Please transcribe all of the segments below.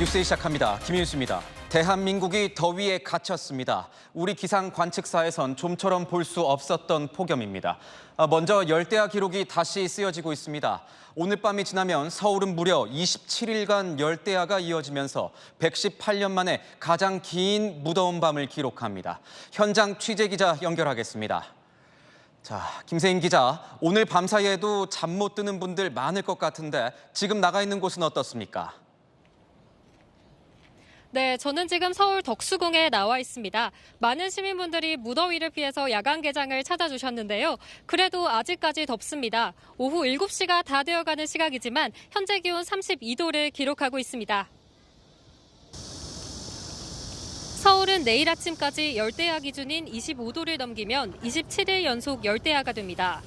뉴스에 시작합니다. 김윤수입니다. 대한민국이 더위에 갇혔습니다. 우리 기상 관측사에선 좀처럼 볼 수 없었던 폭염입니다. 먼저 열대야 기록이 다시 쓰여지고 있습니다. 오늘 밤이 지나면 서울은 무려 27일간 열대야가 이어지면서 118년 만에 가장 긴 무더운 밤을 기록합니다. 현장 취재 기자 연결하겠습니다. 자, 김세인 기자, 오늘 밤 사이에도 잠 못 드는 분들 많을 것 같은데 지금 나가 있는 곳은 어떻습니까? 네, 저는 지금 서울 덕수궁에 나와 있습니다. 많은 시민분들이 무더위를 피해서 야간 개장을 찾아주셨는데요. 그래도 아직까지 덥습니다. 오후 7시가 다 되어가는 시각이지만 현재 기온 32도를 기록하고 있습니다. 서울은 내일 아침까지 열대야 기준인 25도를 넘기면 27일 연속 열대야가 됩니다.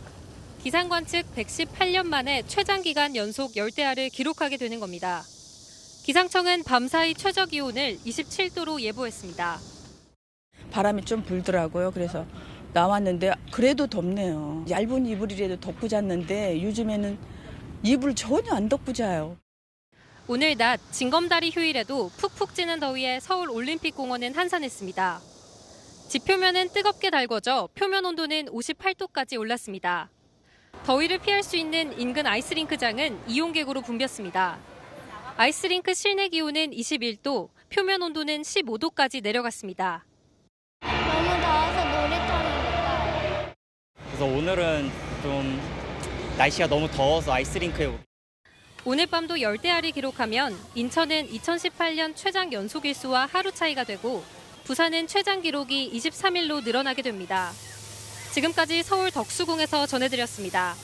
기상관측 118년 만에 최장기간 연속 열대야를 기록하게 되는 겁니다. 기상청은 밤사이 최저기온을 27도로 예보했습니다. 바람이 좀 불더라고요. 그래서 나왔는데 그래도 덥네요. 얇은 이불이라도 덮고 잤는데 요즘에는 이불 전혀 안 덮고 자요. 오늘 낮 징검다리 휴일에도 푹푹 찌는 더위에 서울 올림픽공원은 한산했습니다. 지표면은 뜨겁게 달궈져 표면 온도는 58도까지 올랐습니다. 더위를 피할 수 있는 인근 아이스링크장은 이용객으로 붐볐습니다. 아이스링크 실내 기온은 21도, 표면 온도는 15도까지 내려갔습니다. 너무 더워서 놀이터를 못 가요. 그래서 오늘은 좀 날씨가 너무 더워서 아이스링크에. 오늘 밤도 열대야를 기록하면 인천은 2018년 최장 연속 일수와 하루 차이가 되고 부산은 최장 기록이 23일로 늘어나게 됩니다. 지금까지 서울 덕수궁에서 전해드렸습니다.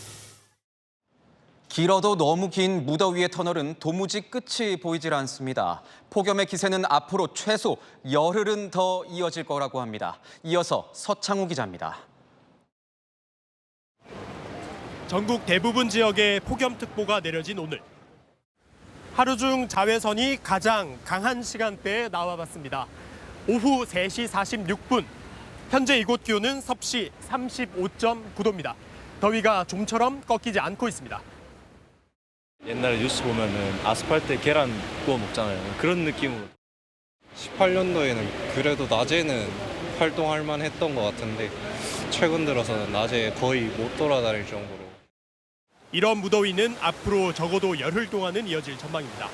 길어도 너무 긴 무더위의 터널은 도무지 끝이 보이질 않습니다. 폭염의 기세는 앞으로 최소 열흘은 더 이어질 거라고 합니다. 이어서 서창우 기자입니다. 전국 대부분 지역에 폭염특보가 내려진 오늘. 하루 중 자외선이 가장 강한 시간대에 나와봤습니다. 오후 3시 46분. 현재 이곳 기온은 섭씨 35.9도입니다. 더위가 좀처럼 꺾이지 않고 있습니다. 옛날에 뉴스 보면은 아스팔트에 계란 구워 먹잖아요. 그런 느낌으로. 18년도에는 그래도 낮에는 활동할 만했던 것 같은데 최근 들어서는 낮에 거의 못 돌아다닐 정도로. 이런 무더위는 앞으로 적어도 열흘 동안은 이어질 전망입니다.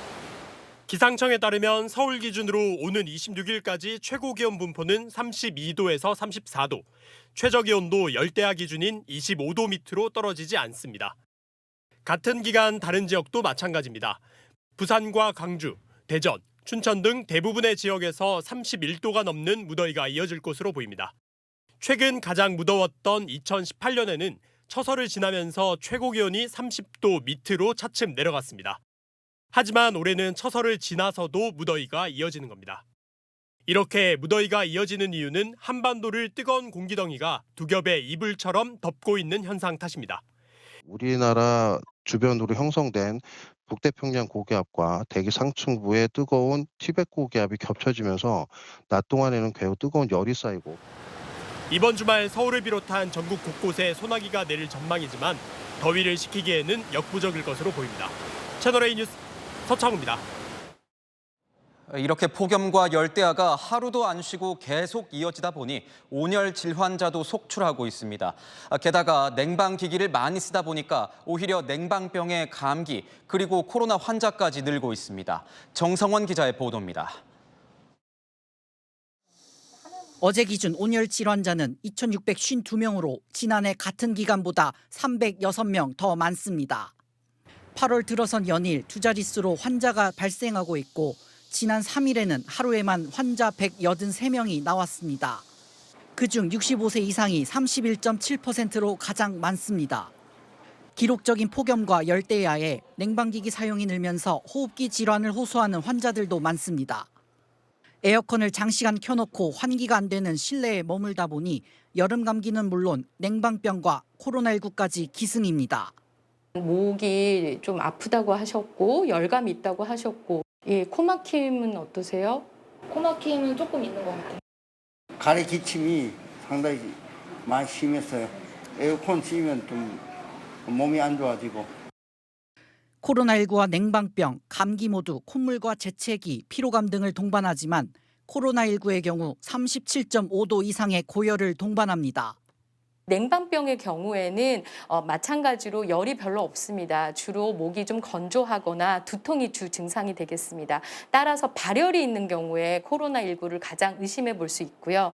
기상청에 따르면 서울 기준으로 오는 26일까지 최고 기온 분포는 32도에서 34도, 최저 기온도 열대야 기준인 25도 밑으로 떨어지지 않습니다. 같은 기간 다른 지역도 마찬가지입니다. 부산과 광주, 대전, 춘천 등 대부분의 지역에서 31도가 넘는 무더위가 이어질 것으로 보입니다. 최근 가장 무더웠던 2018년에는 처서를 지나면서 최고 기온이 30도 밑으로 차츰 내려갔습니다. 하지만 올해는 처서를 지나서도 무더위가 이어지는 겁니다. 이렇게 무더위가 이어지는 이유는 한반도를 뜨거운 공기덩이가 두 겹의 이불처럼 덮고 있는 현상 탓입니다. 우리나라 주변으로 형성된 북태평양 고기압과 대기 상층부의 뜨거운 티벳 고기압이 겹쳐지면서 낮 동안에는 매우 뜨거운 열이 쌓이고. 이번 주말 서울을 비롯한 전국 곳곳에 소나기가 내릴 전망이지만 더위를 식히기에는 역부족일 것으로 보입니다. 채널A 뉴스 서창우입니다. 이렇게 폭염과 열대야가 하루도 안 쉬고 계속 이어지다 보니 온열 질환자도 속출하고 있습니다. 게다가 냉방기기를 많이 쓰다 보니까 오히려 냉방병에 감기 그리고 코로나 환자까지 늘고 있습니다. 정성원 기자의 보도입니다. 어제 기준 온열 질환자는 2,652명으로 지난해 같은 기간보다 306명 더 많습니다. 8월 들어선 연일 두 자릿수로 환자가 발생하고 있고 지난 3일에는 하루에만 환자 183명이 나왔습니다. 그중 65세 이상이 31.7%로 가장 많습니다. 기록적인 폭염과 열대야에 냉방기기 사용이 늘면서 호흡기 질환을 호소하는 환자들도 많습니다. 에어컨을 장시간 켜놓고 환기가 안 되는 실내에 머물다 보니 여름 감기는 물론 냉방병과 코로나19까지 기승입니다. 목이 좀 아프다고 하셨고 열감이 있다고 하셨고 코막힘은 어떠세요? 코막힘은 조금 있는 것 같아요. 가래 기침이 상당히 많이 심했어요. 에어컨 쓰면 좀 몸이 안 좋아지고. 코로나19와 냉방병, 감기 모두 콧물과 재채기, 피로감 등을 동반하지만 코로나19의 경우 37.5도 이상의 고열을 동반합니다. 냉방병의 경우에는 마찬가지로 열이 별로 없습니다. 주로 목이 좀 건조하거나 두통이 주 증상이 되겠습니다. 따라서 발열이 있는 경우에 코로나19를 가장 의심해 볼 수 있고요.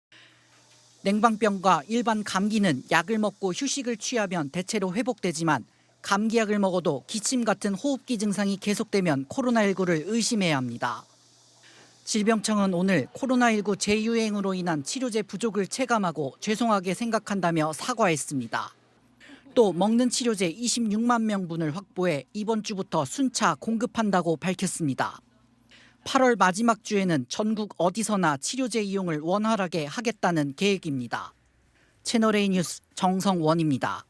냉방병과 일반 감기는 약을 먹고 휴식을 취하면 대체로 회복되지만 감기약을 먹어도 기침 같은 호흡기 증상이 계속되면 코로나19를 의심해야 합니다. 질병청은 오늘 코로나19 재유행으로 인한 치료제 부족을 체감하고 죄송하게 생각한다며 사과했습니다. 또 먹는 치료제 26만 명분을 확보해 이번 주부터 순차 공급한다고 밝혔습니다. 8월 마지막 주에는 전국 어디서나 치료제 이용을 원활하게 하겠다는 계획입니다. 채널A 뉴스 정성원입니다.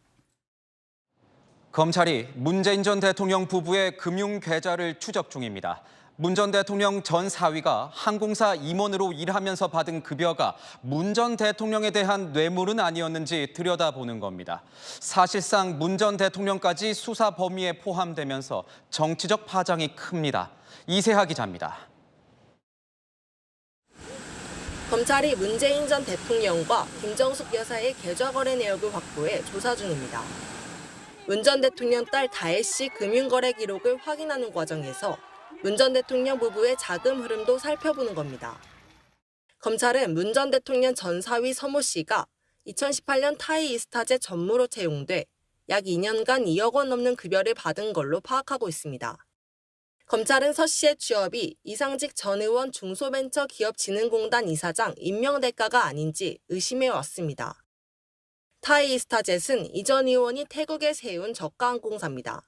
검찰이 문재인 전 대통령 부부의 금융 계좌를 추적 중입니다. 문 전 대통령 전 사위가 항공사 임원으로 일하면서 받은 급여가 문 전 대통령에 대한 뇌물은 아니었는지 들여다보는 겁니다. 사실상 문 전 대통령까지 수사 범위에 포함되면서 정치적 파장이 큽니다. 이세하 기자입니다. 검찰이 문재인 전 대통령과 김정숙 여사의 계좌 거래 내역을 확보해 조사 중입니다. 문 전 대통령 딸 다혜 씨 금융거래 기록을 확인하는 과정에서 문 전 대통령 부부의 자금 흐름도 살펴보는 겁니다. 검찰은 문 전 대통령 전 사위 서모 씨가 2018년 타이 이스타제 전무로 채용돼 약 2년간 2억 원 넘는 급여를 받은 걸로 파악하고 있습니다. 검찰은 서 씨의 취업이 이상직 전 의원 중소벤처기업진흥공단 이사장 임명 대가가 아닌지 의심해 왔습니다. 타이 이스타젯은 이 전 의원이 태국에 세운 저가 항공사입니다.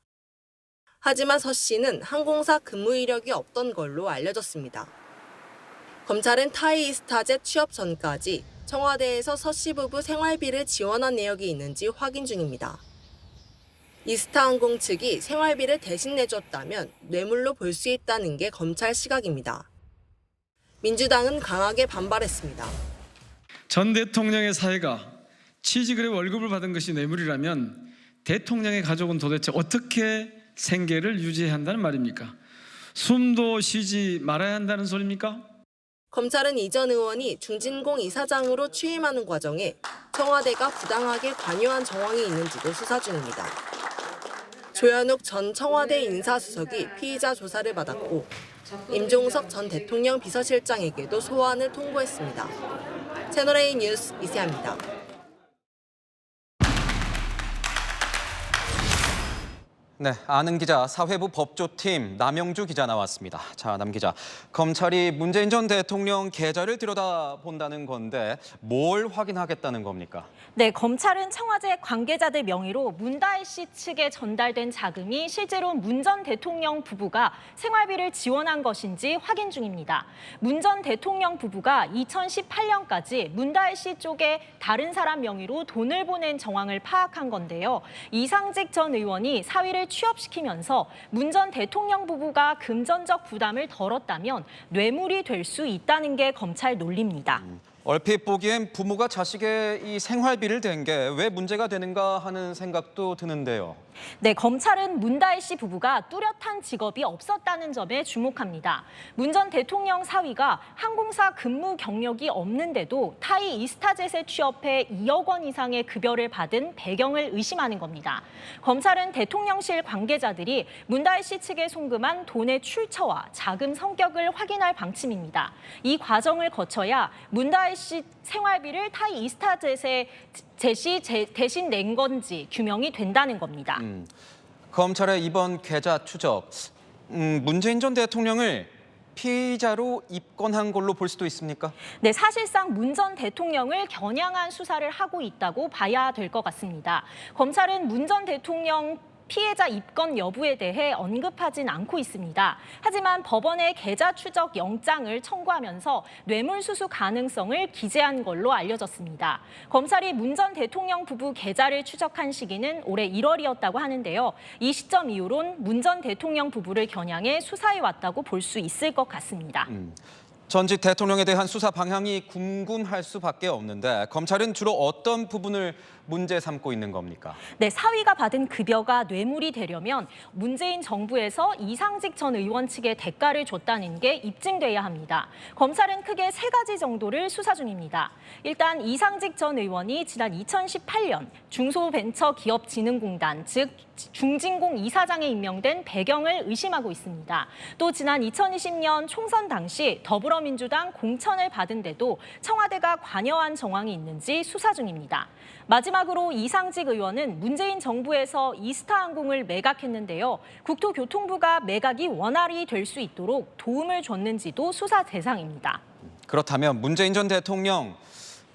하지만 서 씨는 항공사 근무 이력이 없던 걸로 알려졌습니다. 검찰은 타이 이스타젯 취업 전까지 청와대에서 서 씨 부부 생활비를 지원한 내역이 있는지 확인 중입니다. 이스타항공 측이 생활비를 대신 내줬다면 뇌물로 볼 수 있다는 게 검찰 시각입니다. 민주당은 강하게 반발했습니다. 전 대통령의 사회가 취직을 해 월급을 받은 것이 뇌물이라면 대통령의 가족은 도대체 어떻게 생계를 유지해야 한다는 말입니까? 숨도 쉬지 말아야 한다는 소리입니까? 검찰은 이 전 의원이 중진공 이사장으로 취임하는 과정에 청와대가 부당하게 관여한 정황이 있는지도 수사 중입니다. 조현욱 전 청와대 인사수석이 피의자 조사를 받았고 임종석 전 대통령 비서실장에게도 소환을 통보했습니다. 채널A 뉴스 이세아입니다. 네, 아는 기자, 사회부 법조팀 남영주 기자 나왔습니다. 자, 남 기자, 검찰이 문재인 전 대통령 계좌를 들여다본다는 건데 뭘 확인하겠다는 겁니까? 네, 검찰은 청와대 관계자들 명의로 문다혜 씨 측에 전달된 자금이 실제로 문 전 대통령 부부가 생활비를 지원한 것인지 확인 중입니다. 문 전 대통령 부부가 2018년까지 문다혜 씨 쪽에 다른 사람 명의로 돈을 보낸 정황을 파악한 건데요. 이상직 전 의원이 사위를 취업시키면서 문 전 대통령 부부가 금전적 부담을 덜었다면 뇌물이 될 수 있다는 게 검찰 논리입니다. 얼핏 보기엔 부모가 자식의 이 생활비를 댄 게 왜 문제가 되는가 하는 생각도 드는데요. 네, 검찰은 문다혜 씨 부부가 뚜렷한 직업이 없었다는 점에 주목합니다. 문 전 대통령 사위가 항공사 근무 경력이 없는데도 타이 이스타젯에 취업해 2억 원 이상의 급여를 받은 배경을 의심하는 겁니다. 검찰은 대통령실 관계자들이 문다혜 씨 측에 송금한 돈의 출처와 자금 성격을 확인할 방침입니다. 이 과정을 거쳐야 문다혜 씨 생활비를 타이 이스타젯에 대신 낸 건지 규명이 된다는 겁니다. 검찰의 이번 계좌 추적, 문재인 전 대통령을 피의자로 입건한 걸로 볼 수도 있습니까? 네, 사실상 문 전 대통령을 겨냥한 수사를 하고 있다고 봐야 될 것 같습니다. 검찰은 문 전 대통령 피해자 입건 여부에 대해 언급하진 않고 있습니다. 하지만 법원에 계좌 추적 영장을 청구하면서 뇌물수수 가능성을 기재한 걸로 알려졌습니다. 검찰이 문 전 대통령 부부 계좌를 추적한 시기는 올해 1월이었다고 하는데요. 이 시점 이후론 문 전 대통령 부부를 겨냥해 수사해 왔다고 볼 수 있을 것 같습니다. 전직 대통령에 대한 수사 방향이 궁금할 수밖에 없는데 검찰은 주로 어떤 부분을 문제 삼고 있는 겁니까? 네, 사위가 받은 급여가 뇌물이 되려면 문재인 정부에서 이상직 전 의원 측에 대가를 줬다는 게 입증돼야 합니다. 검찰은 크게 3가지 정도를 수사 중입니다. 일단 이상직 전 의원이 지난 2018년 중소벤처기업진흥공단, 즉 중진공 이사장에 임명된 배경을 의심하고 있습니다. 또 지난 2020년 총선 당시 더불어민주당 공천을 받은데도 청와대가 관여한 정황이 있는지 수사 중입니다. 마지막으로 이상직 의원은 문재인 정부에서 이스타항공을 매각했는데요. 국토교통부가 매각이 원활히 될 수 있도록 도움을 줬는지도 수사 대상입니다. 그렇다면 문재인 전 대통령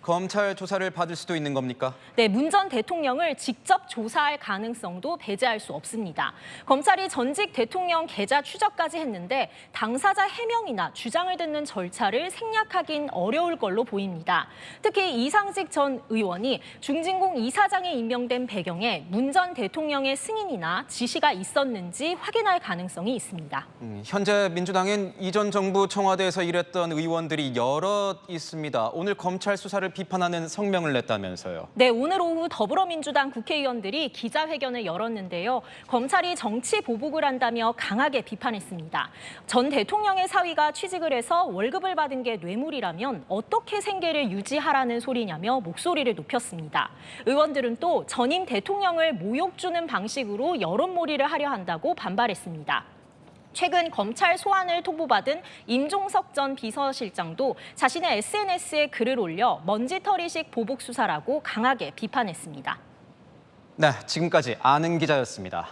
검찰 조사를 받을 수도 있는 겁니까? 네, 문 전 대통령을 직접 조사할 가능성도 배제할 수 없습니다. 검찰이 전직 대통령 계좌 추적까지 했는데 당사자 해명이나 주장을 듣는 절차를 생략하긴 어려울 걸로 보입니다. 특히 이상직 전 의원이 중진공 이사장에 임명된 배경에 문 전 대통령의 승인이나 지시가 있었는지 확인할 가능성이 있습니다. 현재 민주당엔 이전 정부 청와대에서 일했던 의원들이 여럿 있습니다. 오늘 검찰 수사를 비판하는 성명을 냈다면서요. 네, 오늘 오후 더불어민주당 국회의원들이 기자회견을 열었는데요. 검찰이 정치 보복을 한다며 강하게 비판했습니다. 전 대통령의 사위가 취직을 해서 월급을 받은 게 뇌물이라면 어떻게 생계를 유지하라는 소리냐며 목소리를 높였습니다. 의원들은 또 전임 대통령을 모욕 주는 방식으로 여론몰이를 하려 한다고 반발했습니다. 최근 검찰 소환을 통보받은 임종석 전 비서실장도 자신의 SNS에 글을 올려 먼지털이식 보복 수사라고 강하게 비판했습니다. 네, 지금까지 아는 기자였습니다.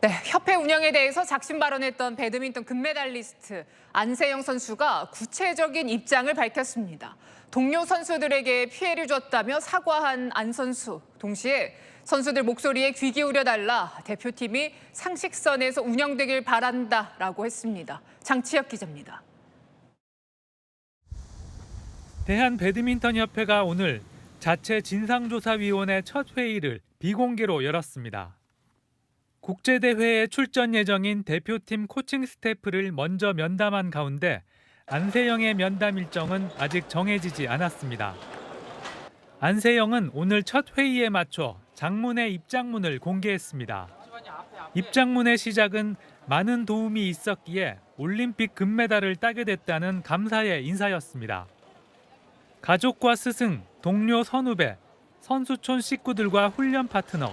네, 협회 운영에 대해서 작심 발언했던 배드민턴 금메달리스트 안세영 선수가 구체적인 입장을 밝혔습니다. 동료 선수들에게 피해를 줬다며 사과한 안 선수. 동시에 선수들 목소리에 귀 기울여달라, 대표팀이 상식선에서 운영되길 바란다라고 했습니다. 장치혁 기자입니다. 대한배드민턴협회가 오늘 자체 진상조사위원회 첫 회의를 비공개로 열었습니다. 국제대회에 출전 예정인 대표팀 코칭 스태프를 먼저 면담한 가운데 안세영의 면담 일정은 아직 정해지지 않았습니다. 안세영은 오늘 첫 회의에 맞춰 장문의 입장문을 공개했습니다. 입장문의 시작은 많은 도움이 있었기에 올림픽 금메달을 따게 됐다는 감사의 인사였습니다. 가족과 스승, 동료 선후배, 선수촌 식구들과 훈련 파트너,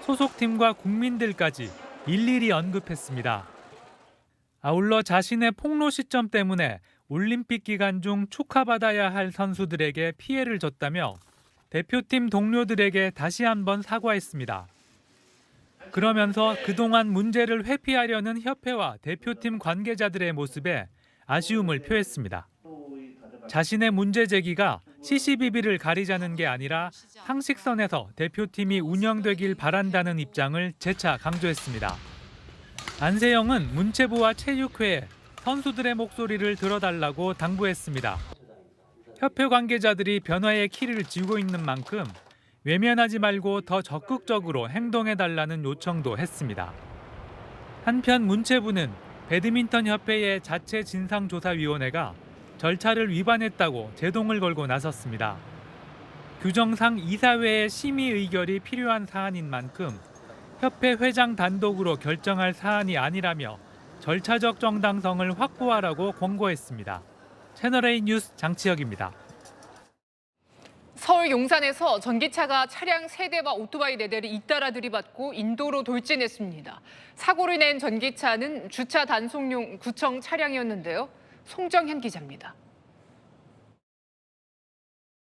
소속팀과 국민들까지 일일이 언급했습니다. 아울러 자신의 폭로 시점 때문에 올림픽 기간 중 축하받아야 할 선수들에게 피해를 줬다며 대표팀 동료들에게 다시 한번 사과했습니다. 그러면서 그동안 문제를 회피하려는 협회와 대표팀 관계자들의 모습에 아쉬움을 표했습니다. 자신의 문제 제기가 시시비비를 가리자는 게 아니라 상식선에서 대표팀이 운영되길 바란다는 입장을 재차 강조했습니다. 안세영은 문체부와 체육회에 선수들의 목소리를 들어달라고 당부했습니다. 협회 관계자들이 변화의 키를 쥐고 있는 만큼 외면하지 말고 더 적극적으로 행동해달라는 요청도 했습니다. 한편 문체부는 배드민턴협회의 자체 진상조사위원회가 절차를 위반했다고 제동을 걸고 나섰습니다. 규정상 이사회의 심의 의결이 필요한 사안인 만큼 협회 회장 단독으로 결정할 사안이 아니라며 절차적 정당성을 확보하라고 권고했습니다. 채널A 뉴스 장치혁입니다. 서울 용산에서 전기차가 차량 3대와 오토바이 4대를 잇따라 들이받고 인도로 돌진했습니다. 사고를 낸 전기차는 주차 단속용 구청 차량이었는데요. 송정현 기자입니다.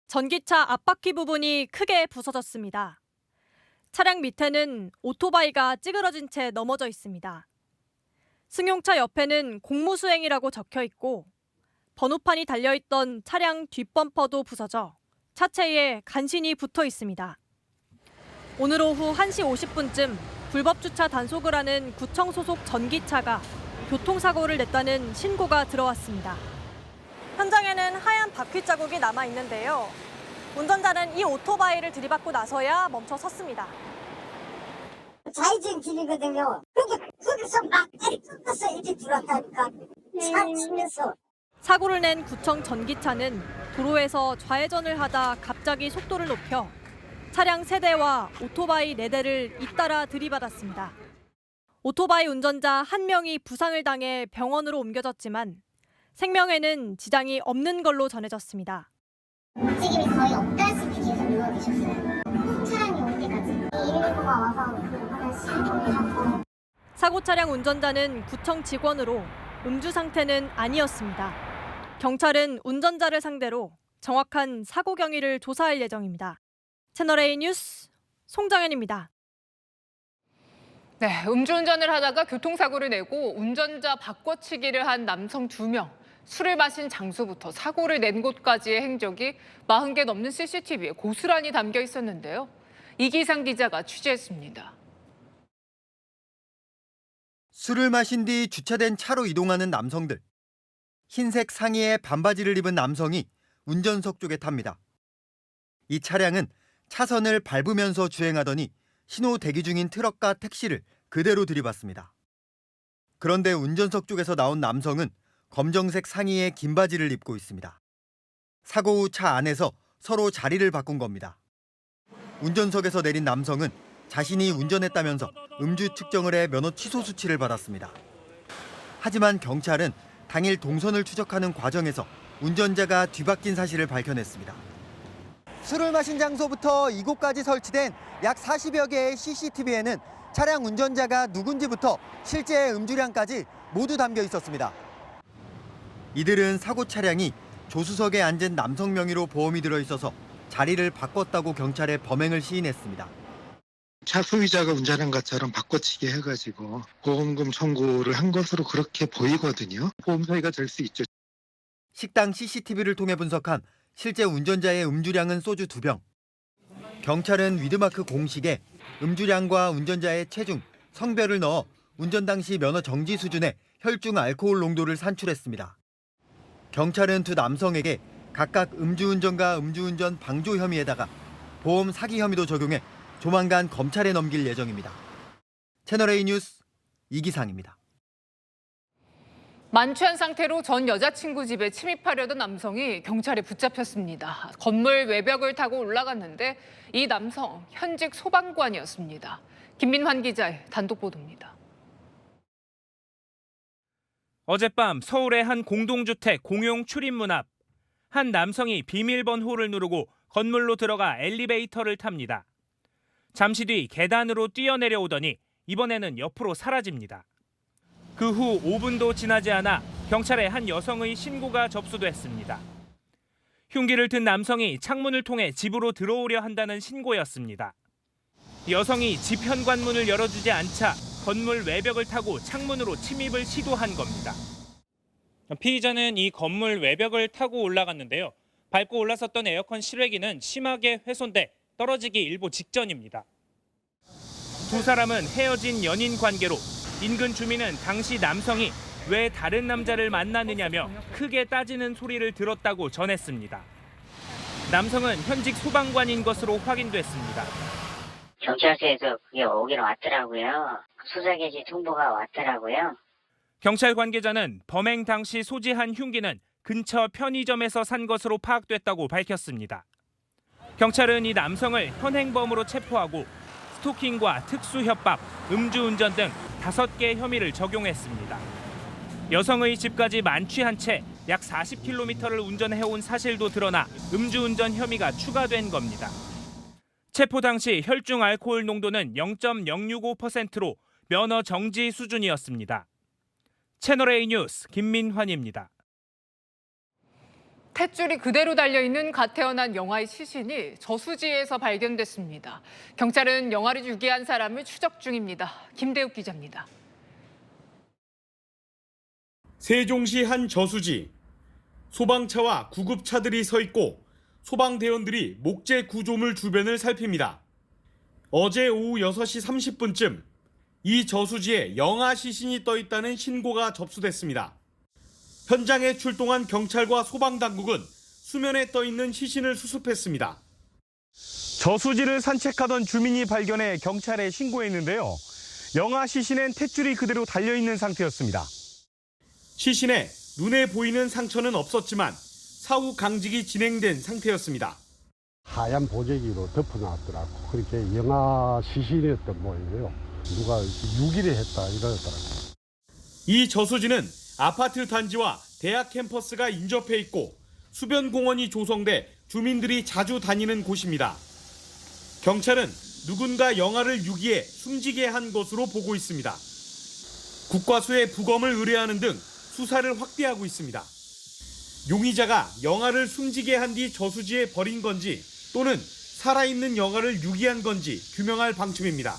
전기차 앞바퀴 부분이 크게 부서졌습니다. 차량 밑에는 오토바이가 찌그러진 채 넘어져 있습니다. 승용차 옆에는 공무수행이라고 적혀 있고 번호판이 달려있던 차량 뒷범퍼도 부서져 차체에 간신히 붙어 있습니다. 오늘 오후 1시 50분쯤 불법 주차 단속을 하는 구청 소속 전기차가 교통사고를 냈다는 신고가 들어왔습니다. 현장에는 하얀 바퀴 자국이 남아 있는데요. 운전자는 이 오토바이를 들이받고 나서야 멈춰 섰습니다. 좌회전 길이거든요. 그게 그래서 막 때리면서 이렇게 들어왔다니까. 차 치면서. 사고를 낸 구청 전기차는 도로에서 좌회전을 하다 갑자기 속도를 높여 차량 3대와 오토바이 4대를 잇따라 들이받았습니다. 오토바이 운전자 1명이 부상을 당해 병원으로 옮겨졌지만 생명에는 지장이 없는 걸로 전해졌습니다. 움직임이 거의 없다시피 계속 누워 계셨어요. 차량이 올 때까지 119가 와서 하나씩 하고. 사고 차량 운전자는 구청 직원으로 음주 상태는 아니었습니다. 경찰은 운전자를 상대로 정확한 사고 경위를 조사할 예정입니다. 채널A 뉴스 송정현입니다. 네, 음주운전을 하다가 교통사고를 내고 운전자 바꿔치기를 한 남성 2명. 술을 마신 장소부터 사고를 낸 곳까지의 행적이 40개 넘는 CCTV에 고스란히 담겨 있었는데요. 이기상 기자가 취재했습니다. 술을 마신 뒤 주차된 차로 이동하는 남성들. 흰색 상의에 반바지를 입은 남성이 운전석 쪽에 탑니다. 이 차량은 차선을 밟으면서 주행하더니 신호 대기 중인 트럭과 택시를 그대로 들이받습니다. 그런데 운전석 쪽에서 나온 남성은 검정색 상의에 긴 바지를 입고 있습니다. 사고 후 차 안에서 서로 자리를 바꾼 겁니다. 운전석에서 내린 남성은 자신이 운전했다면서 음주 측정을 해 면허 취소 수치를 받았습니다. 하지만 경찰은 당일 동선을 추적하는 과정에서 운전자가 뒤바뀐 사실을 밝혀냈습니다. 술을 마신 장소부터 이곳까지 설치된 약 40여 개의 CCTV에는 차량 운전자가 누군지부터 실제 음주량까지 모두 담겨 있었습니다. 이들은 사고 차량이 조수석에 앉은 남성 명의로 보험이 들어있어서 자리를 바꿨다고 경찰에 범행을 시인했습니다. 차 소유자가 운전한 것처럼 바꿔치기 해가지고 보험금 청구를 한 것으로 그렇게 보이거든요. 보험 사유가 될 수 있죠. 식당 CCTV를 통해 분석한 실제 운전자의 음주량은 소주 2병. 경찰은 위드마크 공식에 음주량과 운전자의 체중, 성별을 넣어 운전 당시 면허 정지 수준의 혈중 알코올 농도를 산출했습니다. 경찰은 두 남성에게 각각 음주운전과 음주운전 방조 혐의에다가 보험 사기 혐의도 적용해 조만간 검찰에 넘길 예정입니다. 채널A 뉴스 이기상입니다. 만취한 상태로 전 여자친구 집에 침입하려던 남성이 경찰에 붙잡혔습니다. 건물 외벽을 타고 올라갔는데 이 남성 현직 소방관이었습니다. 김민환 기자의 단독 보도입니다. 어젯밤 서울의 한 공동주택 공용 출입문 앞, 한 남성이 비밀번호를 누르고 건물로 들어가 엘리베이터를 탑니다. 잠시 뒤 계단으로 뛰어내려오더니 이번에는 옆으로 사라집니다. 그 후 5분도 지나지 않아 경찰에 한 여성의 신고가 접수됐습니다. 흉기를 든 남성이 창문을 통해 집으로 들어오려 한다는 신고였습니다. 여성이 집 현관문을 열어주지 않자 건물 외벽을 타고 창문으로 침입을 시도한 겁니다. 피의자는 이 건물 외벽을 타고 올라갔는데요. 밟고 올라섰던 에어컨 실외기는 심하게 훼손돼 떨어지기 일보 직전입니다. 두 사람은 헤어진 연인 관계로 인근 주민은 당시 남성이 왜 다른 남자를 만나느냐며 크게 따지는 소리를 들었다고 전했습니다. 남성은 현직 소방관인 것으로 확인됐습니다. 경찰서에서 그게 오긴 왔더라고요. 수사 개시 통보가 왔더라고요. 경찰 관계자는 범행 당시 소지한 흉기는 근처 편의점에서 산 것으로 파악됐다고 밝혔습니다. 경찰은 이 남성을 현행범으로 체포하고 스토킹과 특수협박, 음주운전 등 5개 혐의를 적용했습니다. 여성의 집까지 만취한 채 약 40km를 운전해온 사실도 드러나 음주운전 혐의가 추가된 겁니다. 체포 당시 혈중 알코올 농도는 0.065%로 면허 정지 수준이었습니다. 채널A 뉴스 김민환입니다. 탯줄이 그대로 달려있는 갓 태어난 영아의 시신이 저수지에서 발견됐습니다. 경찰은 영아를 유기한 사람을 추적 중입니다. 김대욱 기자입니다. 세종시 한 저수지. 소방차와 구급차들이 서 있고 소방대원들이 목재 구조물 주변을 살핍니다. 어제 오후 6시 30분쯤 이 저수지에 영아 시신이 떠 있다는 신고가 접수됐습니다. 현장에 출동한 경찰과 소방당국은 수면에 떠 있는 시신을 수습했습니다. 저수지를 산책하던 주민이 발견해 경찰에 신고했는데요. 영하 시신엔 탯줄이 그대로 달려있는 상태였습니다. 시신에 눈에 보이는 상처는 없었지만 사후 강직이 진행된 상태였습니다. 하얀 보재기로 덮어놨더라고. 그렇게 영하 시신이었던 모양이에요. 누가 유기를 했다 이러더라고요. 이 저수지는 아파트 단지와 대학 캠퍼스가 인접해 있고 수변 공원이 조성돼 주민들이 자주 다니는 곳입니다. 경찰은 누군가 영아를 유기해 숨지게 한 것으로 보고 있습니다. 국과수에 부검을 의뢰하는 등 수사를 확대하고 있습니다. 용의자가 영아를 숨지게 한 뒤 저수지에 버린 건지 또는 살아있는 영아를 유기한 건지 규명할 방침입니다.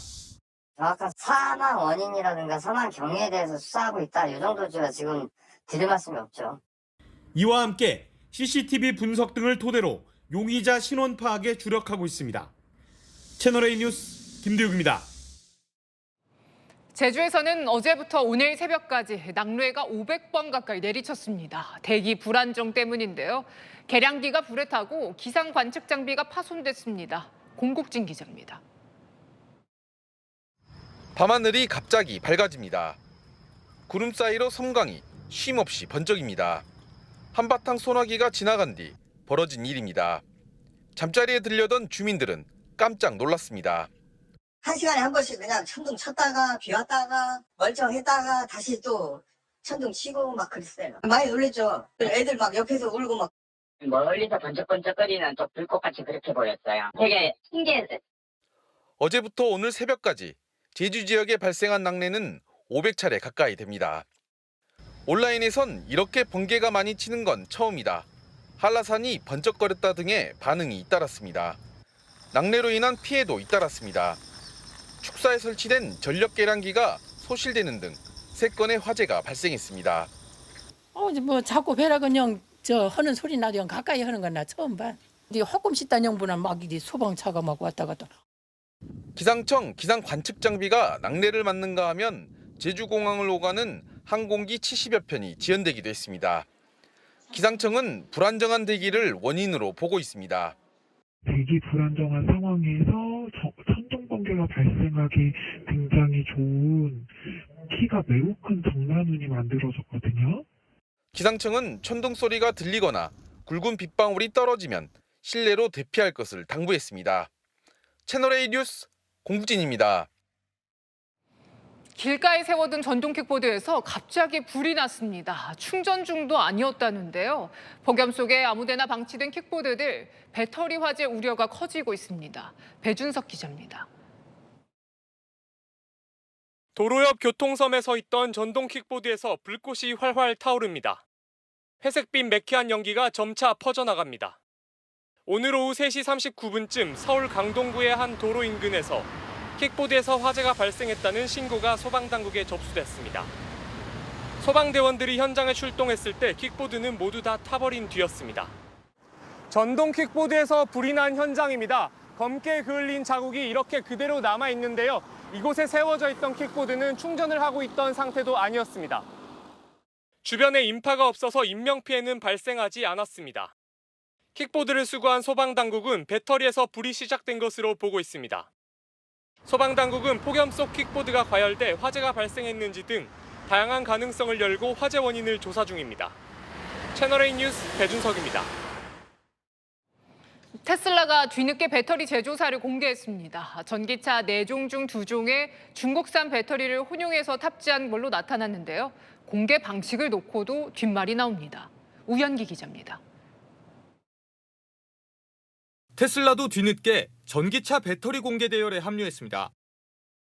정확한 사망 원인이라든가 사망 경위에 대해서 수사하고 있다. 이 정도 제가 지금 드릴 말씀이 없죠. 이와 함께 CCTV 분석 등을 토대로 용의자 신원 파악에 주력하고 있습니다. 채널A 뉴스 김대욱입니다. 제주에서는 어제부터 오늘 새벽까지 낙뢰가 500번 가까이 내리쳤습니다. 대기 불안정 때문인데요. 계량기가 불에 타고 기상 관측 장비가 파손됐습니다. 공국진 기자입니다. 밤하늘이 갑자기 밝아집니다. 구름 사이로 섬광이 쉼없이 번쩍입니다. 한바탕 소나기가 지나간 뒤 벌어진 일입니다. 잠자리에 들려던 주민들은 깜짝 놀랐습니다. 1시간에 한 번씩 그냥 천둥 쳤다가 비 왔다가 멀쩡했다가 다시 또 천둥 치고 막 그랬어요. 많이 놀랬죠. 애들 막 옆에서 울고 막. 멀리서 번쩍번쩍거리는 또 불꽃같이 그렇게 보였어요. 되게 신기했어요. 어제부터 오늘 새벽까지 제주 지역에 발생한 낙뢰는 500차례 가까이 됩니다. 온라인에선 이렇게 번개가 많이 치는 건 처음이다. 한라산이 번쩍거렸다 등의 반응이 잇따랐습니다. 낙뢰로 인한 피해도 잇따랐습니다. 축사에 설치된 전력 계량기가 소실되는 등 3건의 화재가 발생했습니다. 뭐 자꾸 배락은영 하는 소리 나도 가까이 하는 건 나 처음 봐. 허금 씻다는 영분은 막 소방차가 막 왔다 갔다. 기상청 기상 관측 장비가 낙뢰를 맞는가 하면 제주공항을 오가는 항공기 70여 편이 지연되기도 했습니다. 기상청은 불안정한 대기를 원인으로 보고 있습니다. 대기 불안정한 상황에서 천둥 번개가 발생하기 굉장히 좋은 키가 매우 큰 정난운이 만들어졌거든요. 기상청은 천둥 소리가 들리거나 굵은 빗방울이 떨어지면 실내로 대피할 것을 당부했습니다. 채널A 뉴스 공국진입니다. 길가에 세워둔 전동 킥보드에서 갑자기 불이 났습니다. 충전 중도 아니었다는데요. 폭염 속에 아무데나 방치된 킥보드들, 배터리 화재 우려가 커지고 있습니다. 배준석 기자입니다. 도로 옆 교통섬에 서 있던 전동 킥보드에서 불꽃이 활활 타오릅니다. 회색빛 매캐한 연기가 점차 퍼져나갑니다. 오늘 오후 3시 39분쯤 서울 강동구의 한 도로 인근에서 킥보드에서 화재가 발생했다는 신고가 소방당국에 접수됐습니다. 소방대원들이 현장에 출동했을 때 킥보드는 모두 다 타버린 뒤였습니다. 전동 킥보드에서 불이 난 현장입니다. 검게 그을린 자국이 이렇게 그대로 남아 있는데요. 이곳에 세워져 있던 킥보드는 충전을 하고 있던 상태도 아니었습니다. 주변에 인파가 없어서 인명피해는 발생하지 않았습니다. 킥보드를 수거한 소방당국은 배터리에서 불이 시작된 것으로 보고 있습니다. 소방당국은 폭염 속 킥보드가 과열돼 화재가 발생했는지 등 다양한 가능성을 열고 화재 원인을 조사 중입니다. 채널A 뉴스 배준석입니다. 테슬라가 뒤늦게 배터리 제조사를 공개했습니다. 전기차 4종 중 2종에 중국산 배터리를 혼용해서 탑재한 걸로 나타났는데요. 공개 방식을 놓고도 뒷말이 나옵니다. 우현기 기자입니다. 테슬라도 뒤늦게 전기차 배터리 공개 대열에 합류했습니다.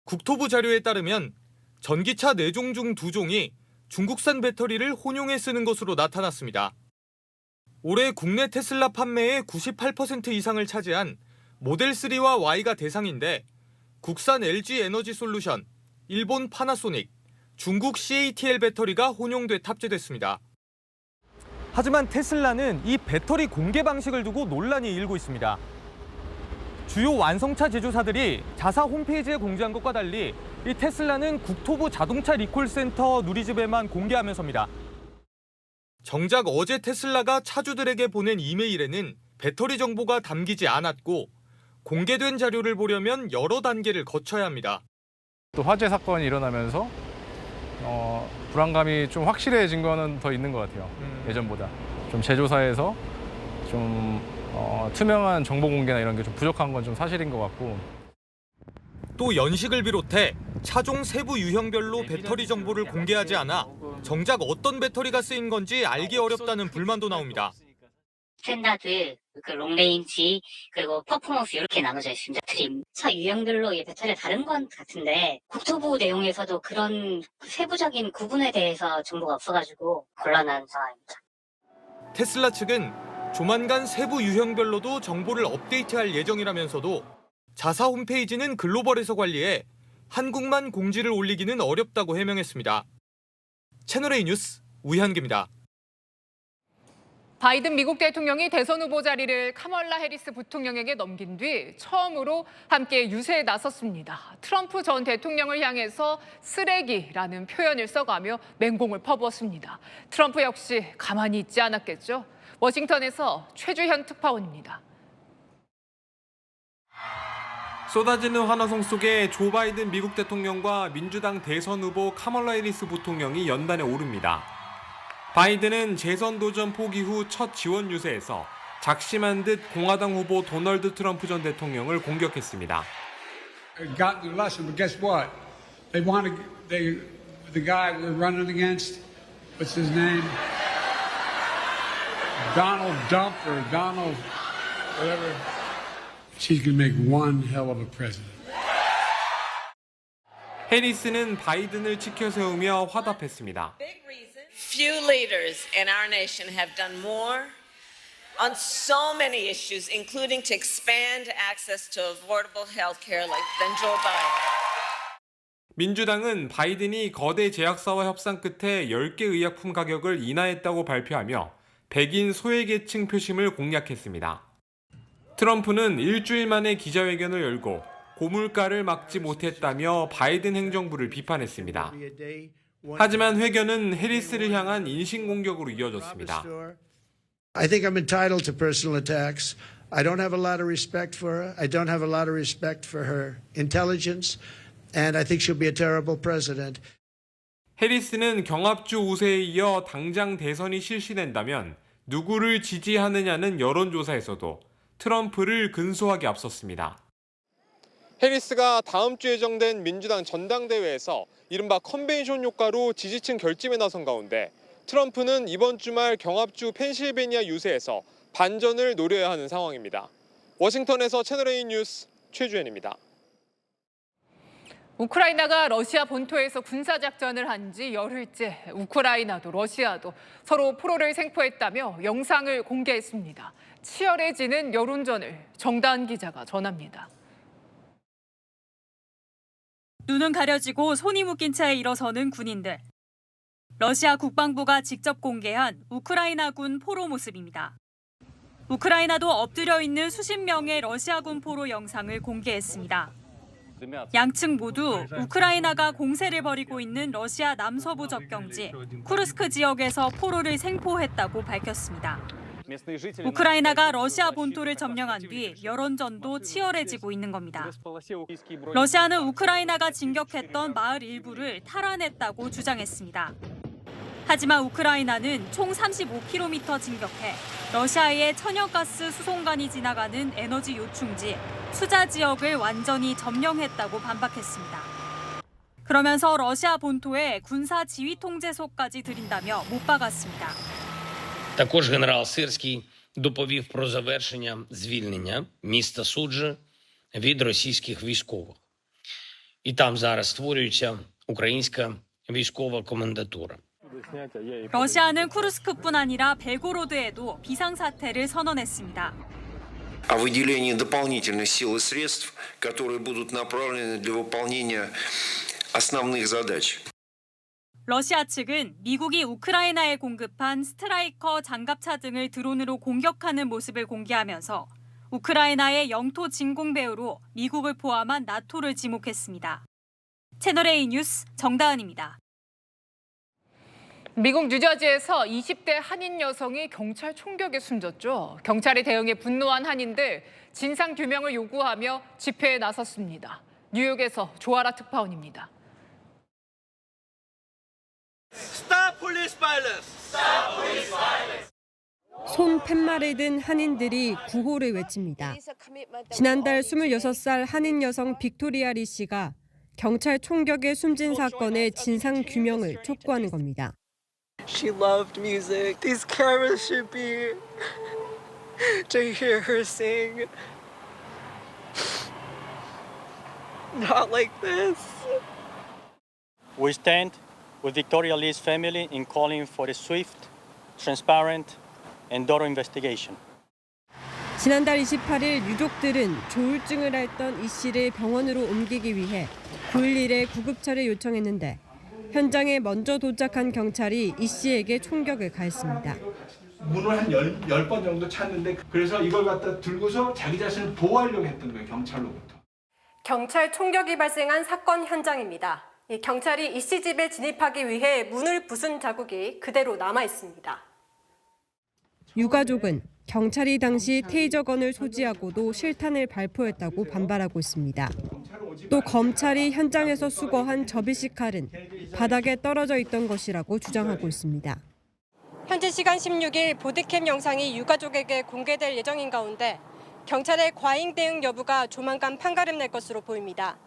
국토부 자료에 따르면 전기차 4종 중 2종이 중국산 배터리를 혼용해 쓰는 것으로 나타났습니다. 올해 국내 테슬라 판매의 98% 이상을 차지한 모델3와 Y가 대상인데 국산 LG 에너지 솔루션, 일본 파나소닉, 중국 CATL 배터리가 혼용돼 탑재됐습니다. 하지만 테슬라는 이 배터리 공개 방식을 두고 논란이 일고 있습니다. 주요 완성차 제조사들이 자사 홈페이지에 공지한 것과 달리 이 테슬라는 국토부 자동차 리콜센터 누리집에만 공개하면서입니다. 정작 어제 테슬라가 차주들에게 보낸 이메일에는 배터리 정보가 담기지 않았고 공개된 자료를 보려면 여러 단계를 거쳐야 합니다. 또 화재 사건이 일어나면서 불안감이 좀 확실해진 거는 더 있는 것 같아요. 예전보다. 좀 재조사에서 좀 투명한 정보 공개나 이런 게 좀 부족한 건 좀 사실인 것 같고. 또 연식을 비롯해 차종 세부 유형별로 배터리 정보를 공개하지 않아 정작 어떤 배터리가 쓰인 건지 알기 어렵다는 불만도 나옵니다. 스탠다드, 롱레인지, 그리고 퍼포먼스 이렇게 나눠져 있습니다. 트림, 차 유형별로 이 배터리가 다른 건 같은데 국토부 내용에서도 그런 세부적인 구분에 대해서 정보가 없어가지고 곤란한 상황입니다. 테슬라 측은 조만간 세부 유형별로도 정보를 업데이트할 예정이라면서도 자사 홈페이지는 글로벌에서 관리해 한국만 공지를 올리기는 어렵다고 해명했습니다. 채널A 뉴스 우현기입니다. 바이든 미국 대통령이 대선 후보 자리를 카멀라 해리스 부통령에게 넘긴 뒤 처음으로 함께 유세에 나섰습니다. 트럼프 전 대통령을 향해서 쓰레기라는 표현을 써가며 맹공을 퍼부었습니다. 트럼프 역시 가만히 있지 않았겠죠. 워싱턴에서 최주현 특파원입니다. 쏟아지는 환호성 속에 조 바이든 미국 대통령과 민주당 대선 후보 카멀라 해리스 부통령이 연단에 오릅니다. 바이든은 재선 도전 포기 후 첫 지원 유세에서 작심한 듯 공화당 후보 도널드 트럼프 전 대통령을 공격했습니다. Got the lesson, but guess what? The guy we're running against, what's his name? Donald Dump or Donald whatever. She's going to make one hell of a president. 해리스는 바이든을 치켜 세우며 화답했습니다. Few leaders in our nation have done more on so many issues, including to expand access to affordable health care than Joe Biden. 민주당은 바이든이 거대 제약사와 협상 끝에 10개 의약품 가격을 인하했다고 발표하며 백인 소외계층 표심을 공략했습니다. 트럼프는 일주일 만에 기자회견을 열고 고물가를 막지 못했다며 바이든 행정부를 비판했습니다. 하지만 회견은 해리스를 향한 인신공격으로 이어졌습니다. I think I'm entitled to personal attacks. I don't have a lot of respect for her. I don't have a lot of respect for her intelligence. And I think she'll be a terrible president. 해리스는 경합주 우세에 이어 당장 대선이 실시된다면 누구를 지지하느냐는 여론조사에서도 트럼프를 근소하게 앞섰습니다. 해리스가 다음 주 예정된 민주당 전당대회에서 이른바 컨벤션 효과로 지지층 결집에 나선 가운데 트럼프는 이번 주말 경합주 펜실베니아 유세에서 반전을 노려야 하는 상황입니다. 워싱턴에서 채널A 뉴스 최주현입니다. 우크라이나가 러시아 본토에서 군사작전을 한 지 열흘째 우크라이나도 러시아도 서로 포로를 생포했다며 영상을 공개했습니다. 치열해지는 여론전을 정다은 기자가 전합니다. 눈은 가려지고 손이 묶인 채 일어서는 군인들. 러시아 국방부가 직접 공개한 우크라이나군 포로 모습입니다. 우크라이나도 엎드려 있는 수십 명의 러시아군 포로 영상을 공개했습니다. 양측 모두 우크라이나가 공세를 벌이고 있는 러시아 남서부 접경지 쿠르스크 지역에서 포로를 생포했다고 밝혔습니다. 우크라이나가 러시아 본토를 점령한 뒤 여론전도 치열해지고 있는 겁니다. 러시아는 우크라이나가 진격했던 마을 일부를 탈환했다고 주장했습니다. 하지만 우크라이나는 총 35km 진격해 러시아의 천연가스 수송관이 지나가는 에너지 요충지 수자 지역을 완전히 점령했다고 반박했습니다. 그러면서 러시아 본토에 군사 지휘 통제소까지 들인다며 못 박았습니다. Також генерал Сирський доповів про завершення звільнення міста Суджі від російських військових. І там зараз створюється українська військова комендатура. 러시아는 쿠르스크뿐 아니라 벨고로드에도 비상사태를 선언했습니다. О выделении дополнительных сил и средств, которые будут направлены для выполнения основных задач. 러시아 측은 미국이 우크라이나에 공급한 스트라이커 장갑차 등을 드론으로 공격하는 모습을 공개하면서 우크라이나의 영토 진공 배후로 미국을 포함한 나토를 지목했습니다. 채널A 뉴스 정다은입니다. 미국 뉴저지에서 20대 한인 여성이 경찰 총격에 숨졌죠. 경찰의 대응에 분노한 한인들 진상규명을 요구하며 집회에 나섰습니다. 뉴욕에서 조아라 특파원입니다. Stop police violence! Stop police violence! 손 팻말을 든 한인들이 구호를 외칩니다. 지난달 26살 한인 여성 빅토리아 리 씨가 경찰 총격에 숨진 사건의 진상 규명을 촉구하는 겁니다. She loved music. These cameras should be to hear her sing. Not like this. We stand with Victoria Lee's family in calling for a swift, transparent, and thorough investigation. 지난달 28일 유족들은 조울증을 앓던 이 씨를 병원으로 옮기기 위해 911에 구급차를 요청했는데 현장에 먼저 도착한 경찰이 이 씨에게 총격을 가했습니다. 문을 한 10번 정도 찼는데 그래서 이걸 갖다 들고서 자기 자신을 보호하려고 했던 거예요, 경찰로부터. 경찰 총격이 발생한 사건 현장입니다. 경찰이 이 씨 집에 진입하기 위해 문을 부순 자국이 그대로 남아 있습니다. 유가족은 경찰이 당시 테이저건을 소지하고도 실탄을 발포했다고 반발하고 있습니다. 또 검찰이 현장에서 수거한 접이식 칼은 바닥에 떨어져 있던 것이라고 주장하고 있습니다. 현지 시간 16일 보디캠 영상이 유가족에게 공개될 예정인 가운데 경찰의 과잉 대응 여부가 조만간 판가름 날 것으로 보입니다.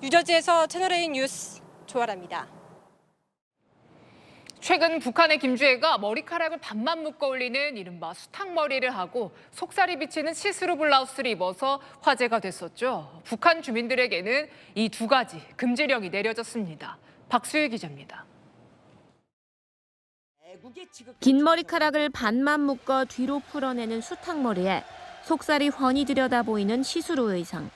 뉴저지에서 채널A 뉴스 조아라입니다. 최근 북한의 김주애가 머리카락을 반만 묶어 올리는 이른바 수탉머리를 하고 속살이 비치는 시스루 블라우스를 입어서 화제가 됐었죠. 북한 주민들에게는 이 두 가지 금지령이 내려졌습니다. 박수일 기자입니다. 긴 머리카락을 반만 묶어 뒤로 풀어내는 수탉머리에 속살이 훤히 들여다 보이는 시스루 의상.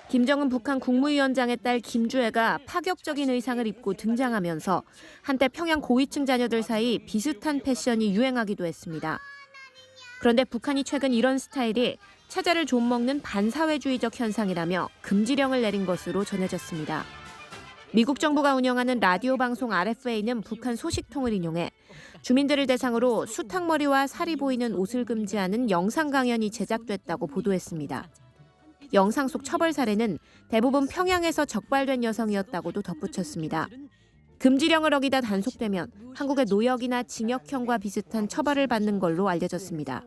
김정은 북한 국무위원장의 딸 김주애가 파격적인 의상을 입고 등장하면서 한때 평양 고위층 자녀들 사이 비슷한 패션이 유행하기도 했습니다. 그런데 북한이 최근 이런 스타일이 체제를 좀먹는 반사회주의적 현상이라며 금지령을 내린 것으로 전해졌습니다. 미국 정부가 운영하는 라디오 방송 RFA는 북한 소식통을 인용해 주민들을 대상으로 수탉머리와 살이 보이는 옷을 금지하는 영상 강연이 제작됐다고 보도했습니다. 영상 속 처벌 사례는 대부분 평양에서 적발된 여성이었다고도 덧붙였습니다. 금지령을 어기다 단속되면 한국의 노역이나 징역형과 비슷한 처벌을 받는 걸로 알려졌습니다.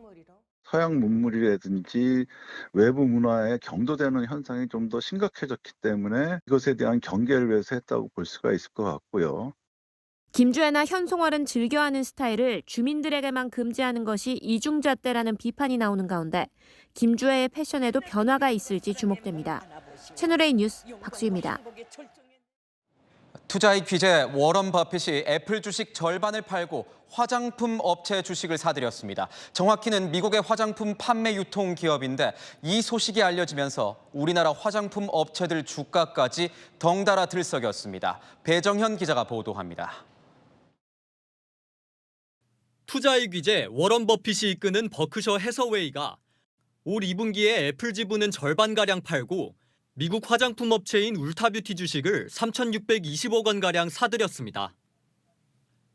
서양 문물이라든지 외부 문화에 경도되는 현상이 좀 더 심각해졌기 때문에 이것에 대한 경계를 위해서 했다고 볼 수가 있을 것 같고요. 김주애나 현송월은 즐겨하는 스타일을 주민들에게만 금지하는 것이 이중잣대라는 비판이 나오는 가운데 김주애의 패션에도 변화가 있을지 주목됩니다. 채널A 뉴스 박수희입니다. 투자익 귀재 워런 버핏이 애플 주식 절반을 팔고 화장품 업체 주식을 사들였습니다. 정확히는 미국의 화장품 판매 유통 기업인데 이 소식이 알려지면서 우리나라 화장품 업체들 주가까지 덩달아 들썩였습니다. 배정현 기자가 보도합니다. 투자의 귀재 워런 버핏이 이끄는 버크셔 해서웨이가 올 2분기에 애플 지분은 절반가량 팔고 미국 화장품 업체인 울타뷰티 주식을 3,620억 원가량 사들였습니다.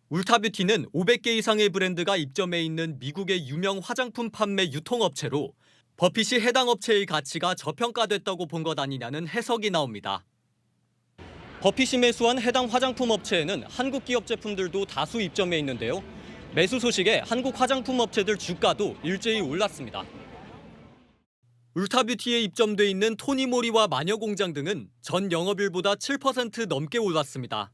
울타뷰티는 500개 이상의 브랜드가 입점해 있는 미국의 유명 화장품 판매 유통업체로 버핏이 해당 업체의 가치가 저평가됐다고 본 것 아니냐는 해석이 나옵니다. 버핏이 매수한 해당 화장품 업체에는 한국 기업 제품들도 다수 입점해 있는데요. 매수 소식에 한국 화장품 업체들 주가도 일제히 올랐습니다. 울타뷰티에 입점돼 있는 토니모리와 마녀공장 등은 전 영업일보다 7% 넘게 올랐습니다.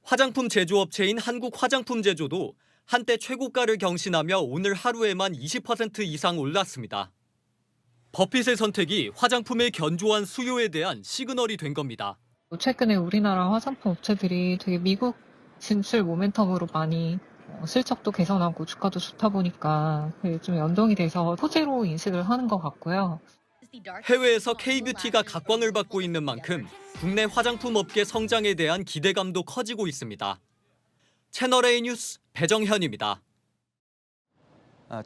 화장품 제조업체인 한국화장품제조도 한때 최고가를 경신하며 오늘 하루에만 20% 이상 올랐습니다. 버핏의 선택이 화장품의 견조한 수요에 대한 시그널이 된 겁니다. 최근에 우리나라 화장품 업체들이 되게 미국 진출 모멘텀으로 많이 실적도 개선하고 주가도 좋다 보니까 좀 연동이 돼서 호재로 인식을 하는 것 같고요. 해외에서 K-뷰티가 각광을 받고 있는 만큼 국내 화장품 업계 성장에 대한 기대감도 커지고 있습니다. 채널A 뉴스 배정현입니다.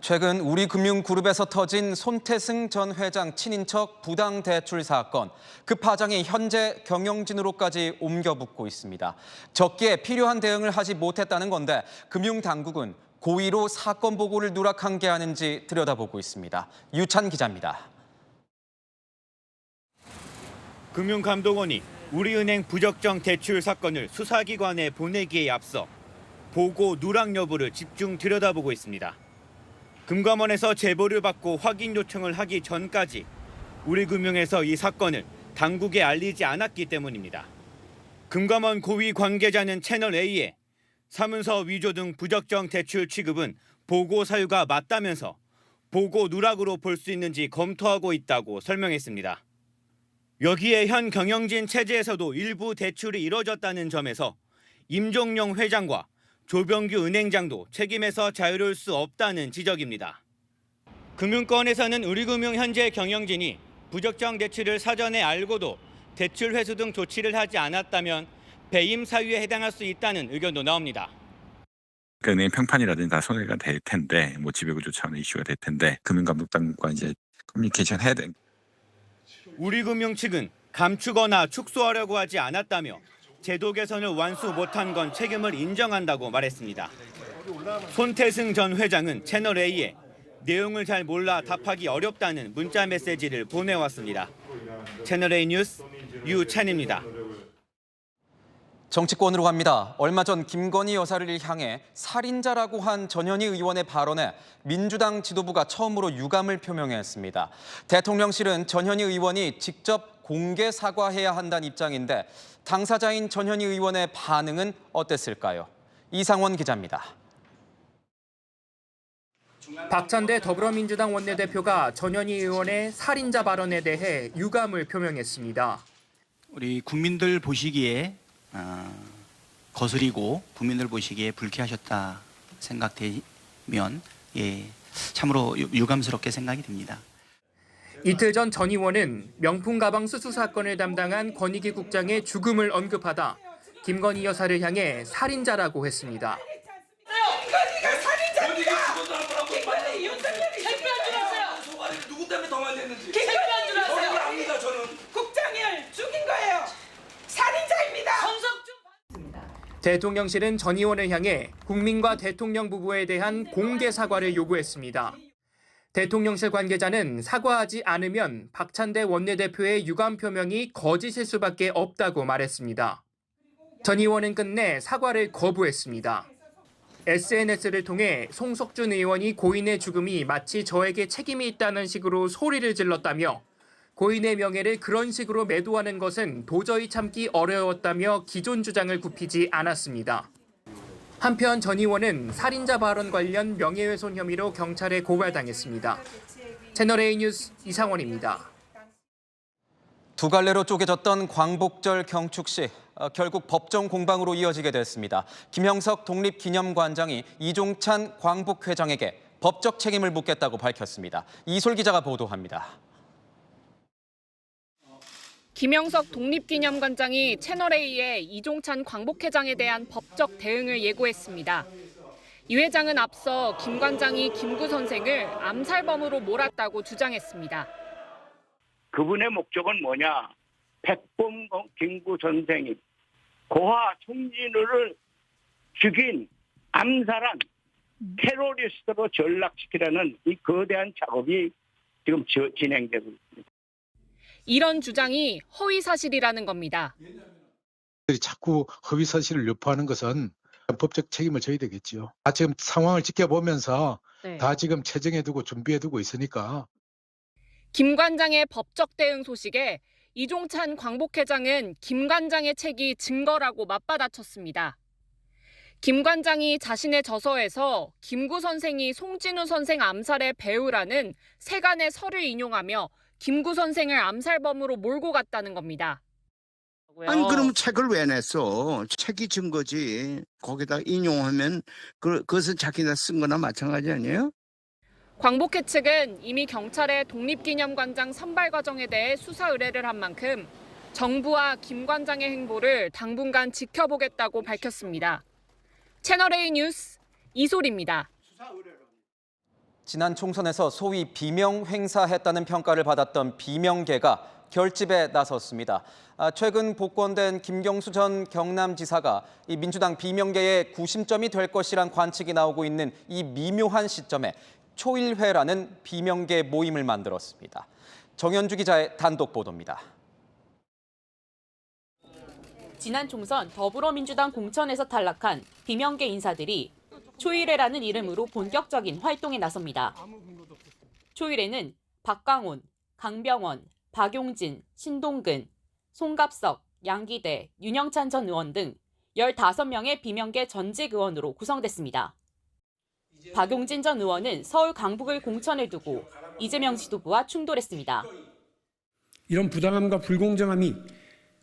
최근 우리금융그룹에서 터진 손태승 전 회장 친인척 부당 대출 사건. 그 파장이 현재 경영진으로까지 옮겨붙고 있습니다. 적기에 필요한 대응을 하지 못했다는 건데 금융당국은 고의로 사건 보고를 누락한 게 아닌지 들여다보고 있습니다. 유찬 기자입니다. 금융감독원이 우리은행 부적정 대출 사건을 수사기관에 보내기에 앞서 보고 누락 여부를 집중 들여다보고 있습니다. 금감원에서 제보를 받고 확인 요청을 하기 전까지 우리금융에서 이 사건을 당국에 알리지 않았기 때문입니다. 금감원 고위 관계자는 채널A에 사문서 위조 등 부적정 대출 취급은 보고 사유가 맞다면서 보고 누락으로 볼 수 있는지 검토하고 있다고 설명했습니다. 여기에 현 경영진 체제에서도 일부 대출이 이뤄졌다는 점에서 임종용 회장과 조병규 은행장도 책임에서 자유로울 수 없다는 지적입니다. 금융권에서는 우리금융 현재 경영진이 부적정 대출을 사전에 알고도 대출 회수 등 조치를 하지 않았다면 배임 사유에 해당할 수 있다는 의견도 나옵니다. 은행 평판이라든지 다 손해가 될 텐데, 지배구조 차원의 이슈가 될 텐데, 금융감독당국과 이제 커뮤니케이션 해야 돼. 우리금융 측은 감추거나 축소하려고 하지 않았다며 제도 개선을 완수 못한 건 책임을 인정한다고 말했습니다. 손태승 전 회장은 채널A에 내용을 잘 몰라 답하기 어렵다는 문자 메시지를 보내왔습니다. 채널A 뉴스 유찬입니다. 정치권으로 갑니다. 얼마 전 김건희 여사를 향해 살인자라고 한 전현희 의원의 발언에 민주당 지도부가 처음으로 유감을 표명했습니다. 대통령실은 전현희 의원이 직접 공개 사과해야 한다는 입장인데 당사자인 전현희 의원의 반응은 어땠을까요? 이상원 기자입니다. 박찬대 더불어민주당 원내대표가 전현희 의원의 살인자 발언에 대해 유감을 표명했습니다. 우리 국민들 보시기에 거스리고 국민들 보시기에 불쾌하셨다 생각되면 참으로 유감스럽게 생각이 듭니다. 이틀 전 전 의원은 명품 가방 수수 사건을 담당한 권익위 국장의 죽음을 언급하다 김건희 여사를 향해 살인자라고 했습니다. 김건희가 살인자입니다. 김건희 윤석열이 창피한 줄 아세요? 누구 때문에 더 많이 했는지. 창피한 줄 아세요? 저는 압니다. 저는. 국장을 죽인 거예요. 살인자입니다. 대통령실은 전 의원을 향해 국민과 대통령 부부에 대한 공개 사과를 요구했습니다. 대통령실 관계자는 사과하지 않으면 박찬대 원내대표의 유감 표명이 거짓일 수밖에 없다고 말했습니다. 전 의원은 끝내 사과를 거부했습니다. SNS를 통해 송석준 의원이 고인의 죽음이 마치 저에게 책임이 있다는 식으로 소리를 질렀다며 고인의 명예를 그런 식으로 매도하는 것은 도저히 참기 어려웠다며 기존 주장을 굽히지 않았습니다. 한편 전 의원은 살인자 발언 관련 명예훼손 혐의로 경찰에 고발당했습니다. 채널A 뉴스 이상원입니다. 두 갈래로 쪼개졌던 광복절 경축식, 결국 법정 공방으로 이어지게 됐습니다. 김형석 독립기념관장이 이종찬 광복회장에게 법적 책임을 묻겠다고 밝혔습니다. 이솔 기자가 보도합니다. 김형석 독립기념관장이 채널A에 이종찬 광복회장에 대한 법적 대응을 예고했습니다. 이 회장은 앞서 김 관장이 김구 선생을 암살범으로 몰았다고 주장했습니다. 그분의 목적은 뭐냐? 백범 김구 선생이 고아 송진우를 죽인 암살한 테러리스트로 전락시키라는 이 거대한 작업이 지금 진행되고 있습니다. 이런 주장이 허위 사실이라는 겁니다. 자꾸 허위 사실을 유포하는 것은 법적 책임을 져야 되겠죠. 지금 상황을 지켜보면서 다 지금 체정해두고 준비해두고 있으니까. 김 관장의 법적 대응 소식에 이종찬 광복회장은 김 관장의 책이 증거라고 맞받아쳤습니다. 김 관장이 자신의 저서에서 김구 선생이 송진우 선생 암살의 배우라는 세간의 설을 인용하며 김구 선생을 암살범으로 몰고 갔다는 겁니다. 아니 그럼 책을 왜 냈어? 책이 증거지. 거기다 인용하면 그것은 자기가 쓴 거나 마찬가지 아니에요? 광복회 측은 이미 경찰의 독립기념관장 선발 과정에 대해 수사 의뢰를 한 만큼 정부와 김 관장의 행보를 당분간 지켜보겠다고 밝혔습니다. 채널A 뉴스 이솔입니다. 지난 총선에서 소위 비명 행사했다는 평가를 받았던 비명계가 결집에 나섰습니다. 최근 복권된 김경수 전 경남지사가 이 민주당 비명계의 구심점이 될 것이란 관측이 나오고 있는 이 미묘한 시점에 초일회라는 비명계 모임을 만들었습니다. 정현주 기자의 단독 보도입니다. 지난 총선 더불어민주당 공천에서 탈락한 비명계 인사들이 초일회라는 이름으로 본격적인 활동에 나섭니다. 초일회는 박강온, 강병원, 박용진, 신동근, 송갑석, 양기대, 윤영찬 전 의원 등 15명의 비명계 전직 의원으로 구성됐습니다. 박용진 전 의원은 서울 강북을 공천에 두고 이재명 지도부와 충돌했습니다. 이런 부당함과 불공정함이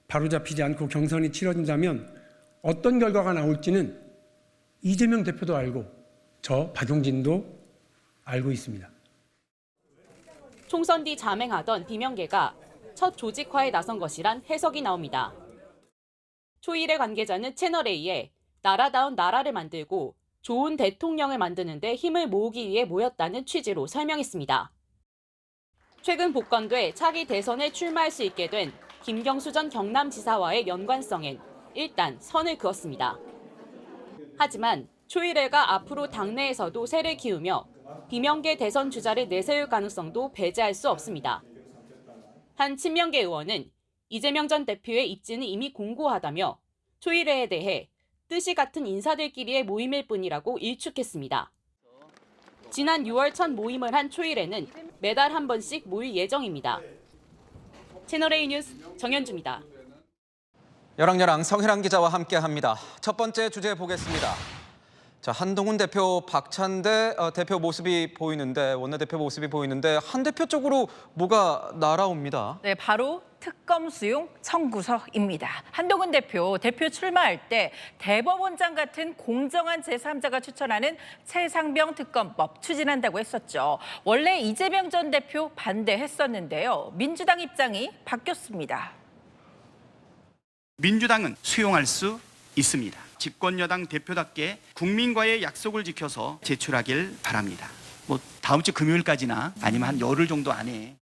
바로잡히지 않고 경선이 치러진다면 어떤 결과가 나올지는 이재명 대표도 알고 저 박용진도 알고 있습니다. 총선 뒤 자맹하던 비명계가 첫 조직화에 나선 것이란 해석이 나옵니다. 초일의 관계자는 채널A에 나라다운 나라를 만들고 좋은 대통령을 만드는 데 힘을 모으기 위해 모였다는 취지로 설명했습니다. 최근 복권돼 차기 대선에 출마할 수 있게 된 김경수 전 경남지사와의 연관성엔 일단 선을 그었습니다. 하지만 초일회가 앞으로 당내에서도 세를 키우며 비명계 대선 주자를 내세울 가능성도 배제할 수 없습니다. 한 친명계 의원은 이재명 전 대표의 입지는 이미 공고하다며 초일회에 대해 뜻이 같은 인사들끼리의 모임일 뿐이라고 일축했습니다. 지난 6월 첫 모임을 한 초일회는 매달 한 번씩 모일 예정입니다. 채널A 뉴스 정현주입니다. 열왕열왕 성혜랑 기자와 함께합니다. 첫 번째 주제 보겠습니다. 자, 한동훈 대표, 박찬대 대표 모습이 보이는데, 원내대표 모습이 보이는데 한 대표 쪽으로 뭐가 날아옵니다. 네, 바로 특검 수용 청구서입니다. 한동훈 대표 출마할 때 대법원장 같은 공정한 제3자가 추천하는 최상병 특검법 추진한다고 했었죠. 원래 이재명 전 대표 반대했었는데요. 민주당 입장이 바뀌었습니다. 민주당은 수용할 수 있습니다. 집권 여당 대표답게 국민과의 약속을 지켜서 제출하길 바랍니다. 다음 주 금요일까지나 아니면 한 열흘 정도 안에.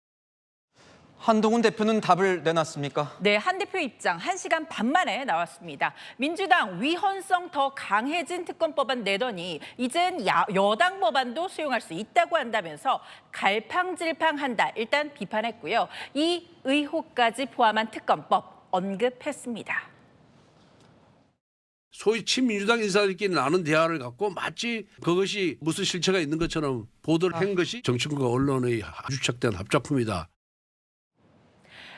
한동훈 대표는 답을 내놨습니까? 네, 한 대표 입장 1시간 반 만에 나왔습니다. 민주당 위헌성 더 강해진 특검법안 내더니 이젠 여당 법안도 수용할 수 있다고 한다면서 갈팡질팡한다 일단 비판했고요. 이 의혹까지 포함한 특검법 언급했습니다. 소위 친민주당 인사들끼리 나눈 대화를 갖고 마치 그것이 무슨 실체가 있는 것처럼 보도를 한 것이 정치권과 언론의 유착된 합작품이다.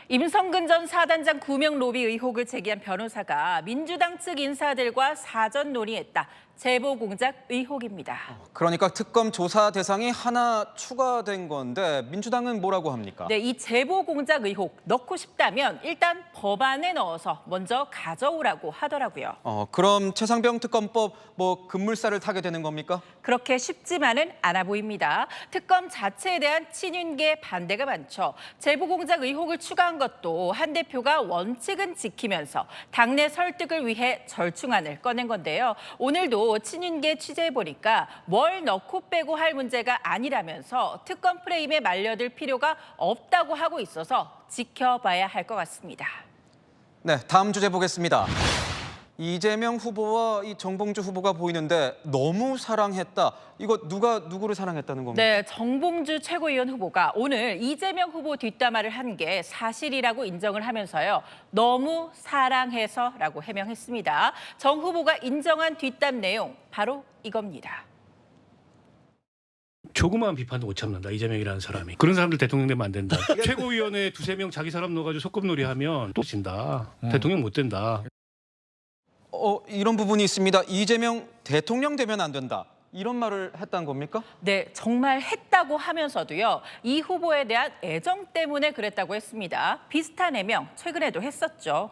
임성근 전 사단장 구명 로비 의혹을 제기한 변호사가 민주당 측 인사들과 사전 논의했다. 제보 공작 의혹입니다. 그러니까 특검 조사 대상이 하나 추가된 건데 민주당은 뭐라고 합니까? 네, 이 제보 공작 의혹 넣고 싶다면 일단 법안에 넣어서 먼저 가져오라고 하더라고요. 그럼 최상병 특검법 급물살을 타게 되는 겁니까? 그렇게 쉽지만은 않아 보입니다. 특검 자체에 대한 친윤계 반대가 많죠. 제보 공작 의혹을 추가한 것도 한 대표가 원칙은 지키면서 당내 설득을 위해 절충안을 꺼낸 건데요. 오늘도 친윤계 취재해보니까 뭘 넣고 빼고 할 문제가 아니라면서 특검 프레임에 말려들 필요가 없다고 하고 있어서 지켜봐야 할 것 같습니다. 네, 다음 주제 보겠습니다. 이재명 후보와 이 정봉주 후보가 보이는데 너무 사랑했다. 이거 누가 누구를 사랑했다는 겁니까? 네, 정봉주 최고위원 후보가 오늘 이재명 후보 뒷담화를 한 게 사실이라고 인정을 하면서요. 너무 사랑해서라고 해명했습니다. 정 후보가 인정한 뒷담 내용 바로 이겁니다. 조그마한 비판도 못 참는다, 이재명이라는 사람이. 그런 사람들 대통령 되면 안 된다. 최고위원회 두세 명 자기 사람 넣어가지고 속금놀이 하면 또 진다. 대통령 못 된다. 이런 부분이 있습니다. 이재명 대통령 되면 안 된다. 이런 말을 했다는 겁니까? 네, 정말 했다고 하면서도요. 이 후보에 대한 애정 때문에 그랬다고 했습니다. 비슷한 해명 최근에도 했었죠.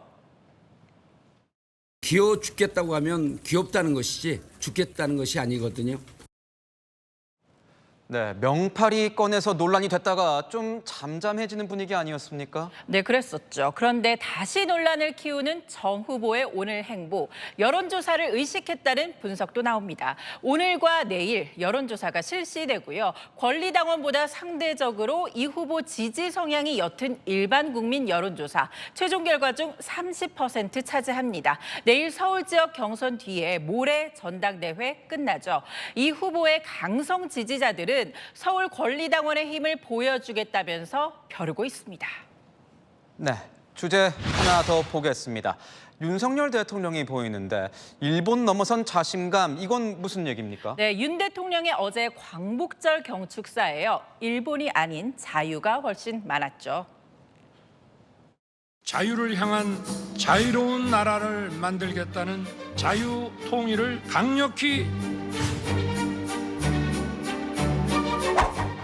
귀여워 죽겠다고 하면 귀엽다는 것이지 죽겠다는 것이 아니거든요. 네, 명팔이 꺼내서 논란이 됐다가 좀 잠잠해지는 분위기 아니었습니까? 네, 그랬었죠. 그런데 다시 논란을 키우는 정 후보의 오늘 행보, 여론조사를 의식했다는 분석도 나옵니다. 오늘과 내일 여론조사가 실시되고요. 권리당원보다 상대적으로 이 후보 지지 성향이 옅은 일반 국민 여론조사, 최종 결과 중 30% 차지합니다. 내일 서울 지역 경선 뒤에 모레 전당대회 끝나죠. 이 후보의 강성 지지자들은 서울 권리당원의 힘을 보여주겠다면서 벼르고 있습니다. 네, 주제 하나 더 보겠습니다. 윤석열 대통령이 보이는데 일본 넘어선 자신감, 이건 무슨 얘기입니까? 네, 윤 대통령의 어제 광복절 경축사예요. 일본이 아닌 자유가 훨씬 많았죠. 자유를 향한 자유로운 나라를 만들겠다는 자유 통일을 강력히.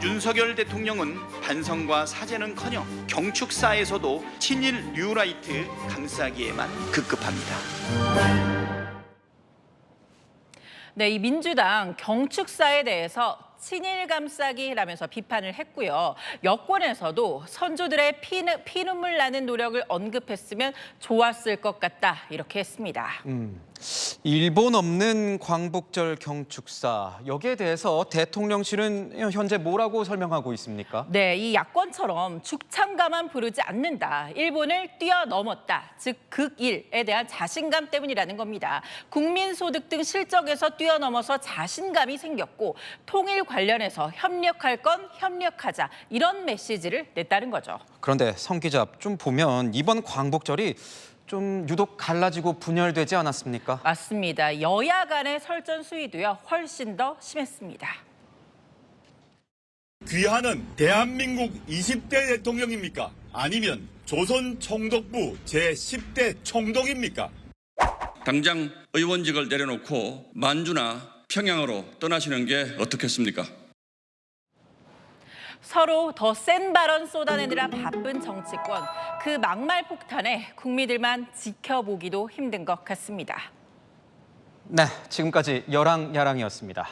윤석열 대통령은 반성과 사죄는커녕 경축사에서도 친일 뉴라이트 감싸기에만 급급합니다. 네, 이 민주당 경축사에 대해서 친일 감싸기라면서 비판을 했고요. 여권에서도 선조들의 피눈물 나는 노력을 언급했으면 좋았을 것 같다, 이렇게 했습니다. 일본 없는 광복절 경축사, 여기에 대해서 대통령실은 현재 뭐라고 설명하고 있습니까? 네, 이 야권처럼 죽창가만 부르지 않는다. 일본을 뛰어넘었다. 즉 극일에 대한 자신감 때문이라는 겁니다. 국민소득 등 실적에서 뛰어넘어서 자신감이 생겼고 통일 관련해서 협력할 건 협력하자. 이런 메시지를 냈다는 거죠. 그런데 성 기자, 좀 보면 이번 광복절이 좀 유독 갈라지고 분열되지 않았습니까? 맞습니다. 여야 간의 설전 수위도요, 훨씬 더 심했습니다. 귀하는 대한민국 20대 대통령입니까? 아니면 조선 총독부 제10대 총독입니까? 당장 의원직을 내려놓고 만주나 평양으로 떠나시는 게 어떻겠습니까? 서로 더 센 발언 쏟아내느라 바쁜 정치권. 그 막말 폭탄에 국민들만 지켜보기도 힘든 것 같습니다. 네, 지금까지 여랑야랑이었습니다.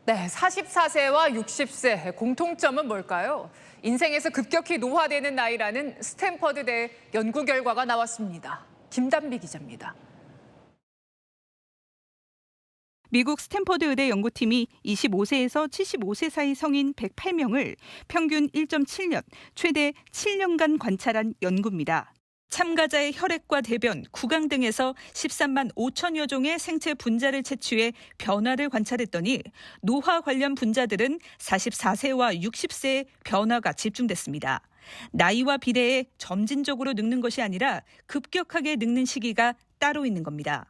네, 44세와 60세 공통점은 뭘까요? 인생에서 급격히 노화되는 나이라는 스탠퍼드대 연구 결과가 나왔습니다. 김단비 기자입니다. 미국 스탠퍼드 의대 연구팀이 25세에서 75세 사이 성인 108명을 평균 1.7년, 최대 7년간 관찰한 연구입니다. 참가자의 혈액과 대변, 구강 등에서 13만 5천여 종의 생체 분자를 채취해 변화를 관찰했더니 노화 관련 분자들은 44세와 60세의 변화가 집중됐습니다. 나이와 비례해 점진적으로 늙는 것이 아니라 급격하게 늙는 시기가 따로 있는 겁니다.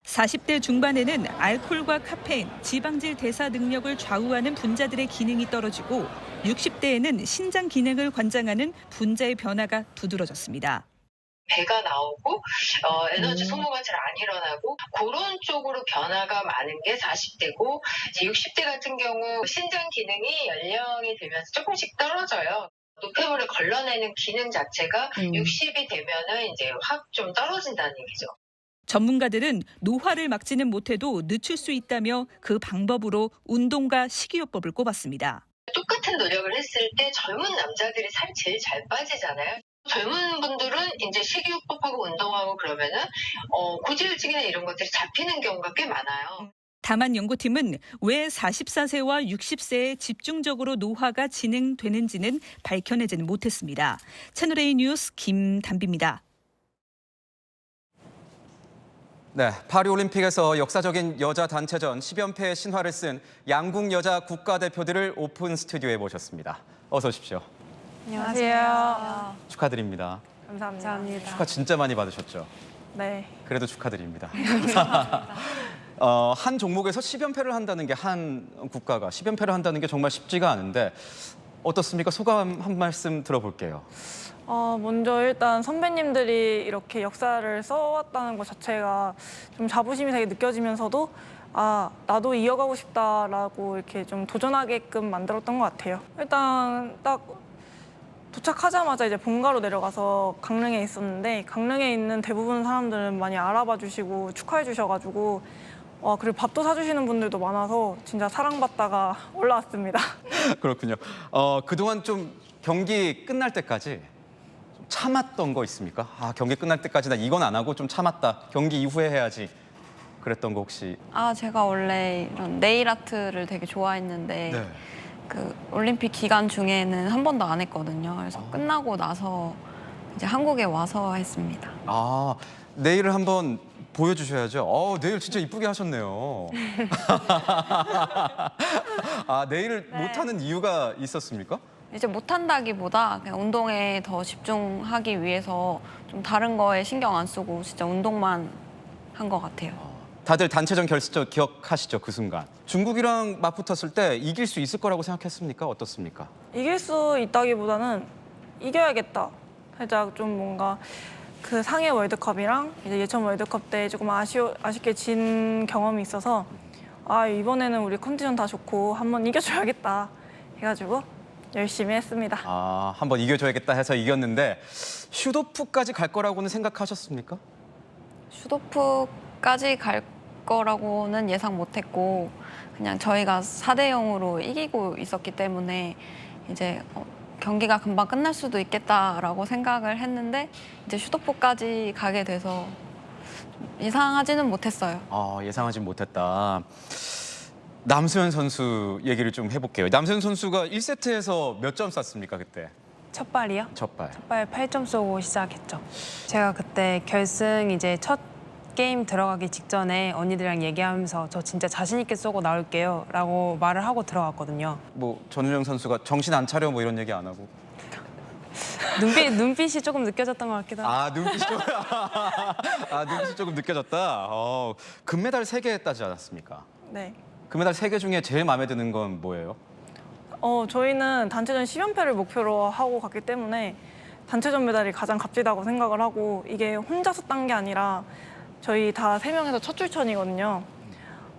40대 중반에는 알코올과 카페인, 지방질 대사 능력을 좌우하는 분자들의 기능이 떨어지고 60대에는 신장 기능을 관장하는 분자의 변화가 두드러졌습니다. 배가 나오고 에너지 소모가 잘 안 일어나고 그런 쪽으로 변화가 많은 게 40대고 60대 같은 경우 신장 기능이 연령이 들면서 조금씩 떨어져요. 노폐물을 걸러내는 기능 자체가 60이 되면은 이제 확 좀 떨어진다는 얘기죠. 전문가들은 노화를 막지는 못해도 늦출 수 있다며 그 방법으로 운동과 식이요법을 꼽았습니다. 똑같은 노력을 했을 때 젊은 남자들이 살이 제일 잘 빠지잖아요. 젊은 분들은 이제 식이요법하고 운동하고 그러면은 고지혈증이나 이런 것들이 잡히는 경우가 꽤 많아요. 다만 연구팀은 왜 44세와 60세에 집중적으로 노화가 진행되는지는 밝혀내지는 못했습니다. 채널A 뉴스 김단비입니다. 네, 파리올림픽에서 역사적인 여자 단체전 10연패의 신화를 쓴 양궁 여자 국가대표들을 오픈 스튜디오에 모셨습니다. 어서 오십시오. 안녕하세요. 축하드립니다. 감사합니다. 축하 진짜 많이 받으셨죠? 네. 그래도 축하드립니다. 한 종목에서 10연패를 한다는 게 한 국가가 10연패를 한다는 게 정말 쉽지가 않은데 어떻습니까? 소감 한 말씀 들어볼게요. 먼저 일단 선배님들이 이렇게 역사를 써왔다는 것 자체가 좀 자부심이 되게 느껴지면서도 나도 이어가고 싶다라고 이렇게 좀 도전하게끔 만들었던 것 같아요. 일단 딱 도착하자마자 이제 본가로 내려가서 강릉에 있었는데 강릉에 있는 대부분 사람들은 많이 알아봐 주시고 축하해 주셔가지고 그리고 밥도 사주시는 분들도 많아서 진짜 사랑받다가 올라왔습니다. 그렇군요. 그동안 좀 경기 끝날 때까지 좀 참았던 거 있습니까? 경기 끝날 때까지 나 이건 안 하고 좀 참았다. 경기 이후에 해야지. 그랬던 거 혹시? 제가 원래 이런 네일 아트를 되게 좋아했는데 네. 그 올림픽 기간 중에는 한 번도 안 했거든요. 그래서 끝나고 나서 이제 한국에 와서 했습니다. 네일을 한번 보여주셔야죠. 네일 진짜 이쁘게 하셨네요. 네일을 못하는 이유가 있었습니까? 이제 못한다기보다 그냥 운동에 더 집중하기 위해서 좀 다른 거에 신경 안 쓰고 진짜 운동만 한 것 같아요. 다들 단체전 결승전 기억하시죠? 그 순간. 중국이랑 맞붙었을 때 이길 수 있을 거라고 생각했습니까? 어떻습니까? 이길 수 있다기보다는 이겨야겠다. 살짝 좀 뭔가 그 상해 월드컵이랑 이제 예천 월드컵 때 조금 아쉽게 진 경험이 있어서 아 이번에는 우리 컨디션 다 좋고 한번 이겨줘야겠다 해가지고 열심히 했습니다. 아, 한번 이겨줘야겠다 해서 이겼는데 슈도프까지 갈 거라고는 생각하셨습니까? 슈도프까지 갈 거라고는 예상 못했고 그냥 저희가 4대 0으로 이기고 있었기 때문에 이제 경기가 금방 끝날 수도 있겠다라고 생각을 했는데 이제 슈도프까지 가게 돼서 예상하지는 못했어요. 아, 예상하진 못했다. 남소연 선수 얘기를 좀 해볼게요. 남소연 선수가 1세트에서 몇 점 쐈습니까, 그때? 첫 발이요? 첫 발. 첫 발 8점 쏘고 시작했죠. 제가 그때 결승 이제 첫 게임 들어가기 직전에 언니들이랑 얘기하면서 저 진짜 자신 있게 쏘고 나올게요 라고 말을 하고 들어갔거든요. 뭐 전우정 선수가 정신 안 차려 뭐 이런 얘기 안 하고? 눈빛이 조금 느껴졌던 것 같기도 하고. 아, 눈빛이 조금 느껴졌다. 금메달 3개 따지 않았습니까? 네. 금메달 3개 중에 제일 마음에 드는 건 뭐예요? 저희는 단체전 10연패를 목표로 하고 갔기 때문에 단체전 메달이 가장 값지다고 생각을 하고 이게 혼자서 딴 게 아니라 저희 다 3명에서 첫 출전이거든요.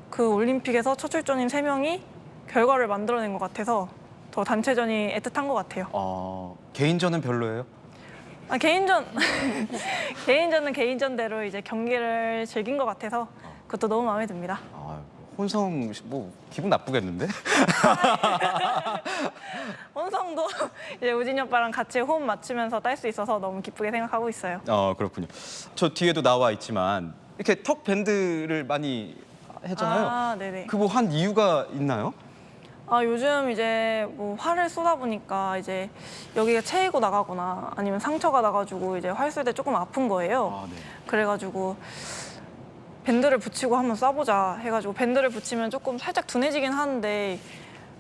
그 올림픽에서 첫 출전인 3명이 결과를 만들어낸 것 같아서 더 단체전이 애틋한 것 같아요. 개인전은 별로예요? 개인전은 개인전대로 이제 경기를 즐긴 것 같아서 그것도 너무 마음에 듭니다. 혼성 뭐 기분 나쁘겠는데? 혼성도 이제 우진이 오빠랑 같이 호흡 맞추면서 딸 수 있어서 너무 기쁘게 생각하고 있어요. 그렇군요. 저 뒤에도 나와 있지만 이렇게 턱 밴드를 많이 했잖아요. 아, 네네. 그 뭐 한 이유가 있나요? 요즘 이제 뭐 활을 쏘다 보니까 이제 여기가 채이고 나가거나 아니면 상처가 나가지고 이제 활 쏠 때 조금 아픈 거예요. 네. 그래가지고 밴드를 붙이고 한번 쏴보자 해가지고 밴드를 붙이면 조금 살짝 둔해지긴 하는데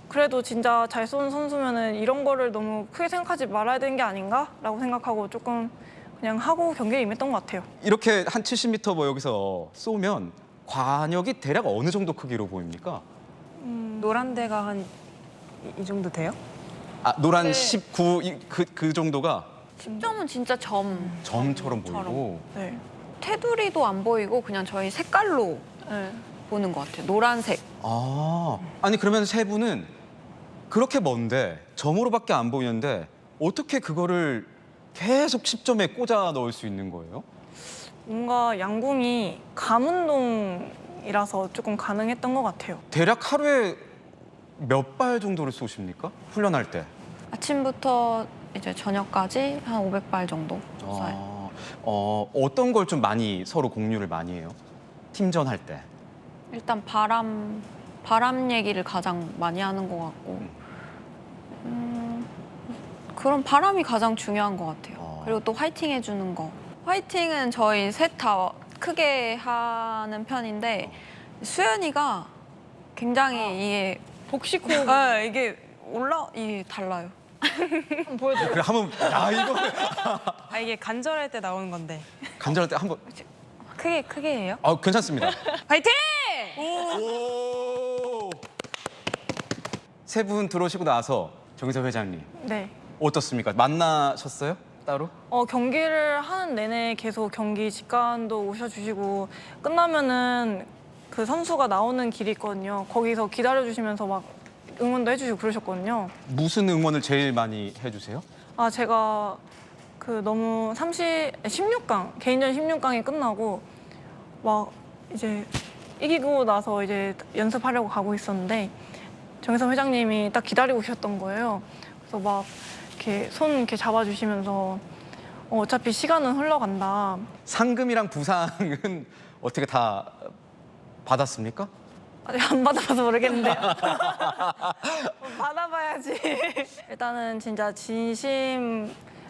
그래도 진짜 잘 쏘는 선수면은 이런 거를 너무 크게 생각하지 말아야 되는 게 아닌가라고 생각하고 조금 그냥 하고 경기에 임했던 것 같아요. 이렇게 한 70m 뭐 여기서 쏘면 관역이 대략 어느 정도 크기로 보입니까? 노란 데가 한 이 정도 돼요? 노란 네. 19 그 정도가 10점은 진짜 점처럼 보이고. 네. 테두리도 안 보이고 그냥 저희 색깔로 보는 것 같아요. 노란색. 아니 그러면 세 분은 그렇게 먼데 점으로밖에 안 보이는데 어떻게 그거를 계속 10점에 꽂아 넣을 수 있는 거예요? 뭔가 양궁이 감운동이라서 조금 가능했던 것 같아요. 대략 하루에 몇 발 정도를 쏘십니까? 훈련할 때? 아침부터 이제 저녁까지 한 500발 정도 쏴요. 어떤 걸 좀 많이 서로 공유를 많이 해요? 팀전 할 때? 일단 바람 얘기를 가장 많이 하는 것 같고 그런 바람이 가장 중요한 것 같아요. 그리고 또 화이팅 해주는 거. 화이팅은 저희 셋 다 크게 하는 편인데 수연이가 굉장히 이게 복식호흡. 이게 이게 달라요. 한번 보여드려요. 그래 한번 이거 이게 간절할 때 나오는 건데. 간절할 때 한번 크게 해요? 괜찮습니다. 화이팅! 세 분 들어오시고 나서 정희서 회장님 네. 어떻습니까? 만나셨어요? 따로? 경기를 하는 내내 계속 경기 직관도 오셔주시고 끝나면은 그 선수가 나오는 길이 있거든요. 거기서 기다려주시면서 막 응원도 해주시고 그러셨거든요. 무슨 응원을 제일 많이 해주세요? 제가 그 너무 16강, 개인전 16강이 끝나고 막 이제 이기고 나서 이제 연습하려고 가고 있었는데 정혜선 회장님이 딱 기다리고 계셨던 거예요. 그래서 막 이렇게 손 이렇게 잡아주시면서 어차피 시간은 흘러간다. 상금이랑 부상은 어떻게 다 받았습니까? 아직 안 받아봐서 모르겠는데요. 받아봐야지. 일단은 진짜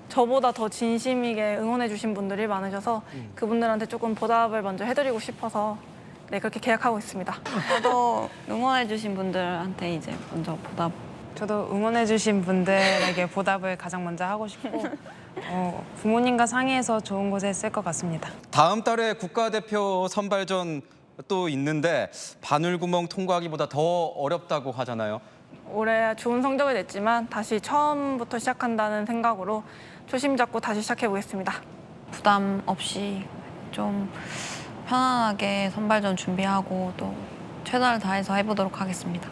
저보다 더 진심이게 응원해주신 분들이 많으셔서 그분들한테 조금 보답을 먼저 해드리고 싶어서 그렇게 계약하고 있습니다. 저도 응원해주신 분들한테 이제 먼저 보답 저도 응원해주신 분들에게 보답을 가장 먼저 하고 싶고 부모님과 상의해서 좋은 곳에 쓸 것 같습니다. 다음 달에 국가대표 선발전 또 있는데 바늘구멍 통과하기보다 더 어렵다고 하잖아요. 올해 좋은 성적을 냈지만 다시 처음부터 시작한다는 생각으로 초심 잡고 다시 시작해 보겠습니다. 부담 없이 좀 편안하게 선발전 준비하고 또 최선을 다해서 해보도록 하겠습니다.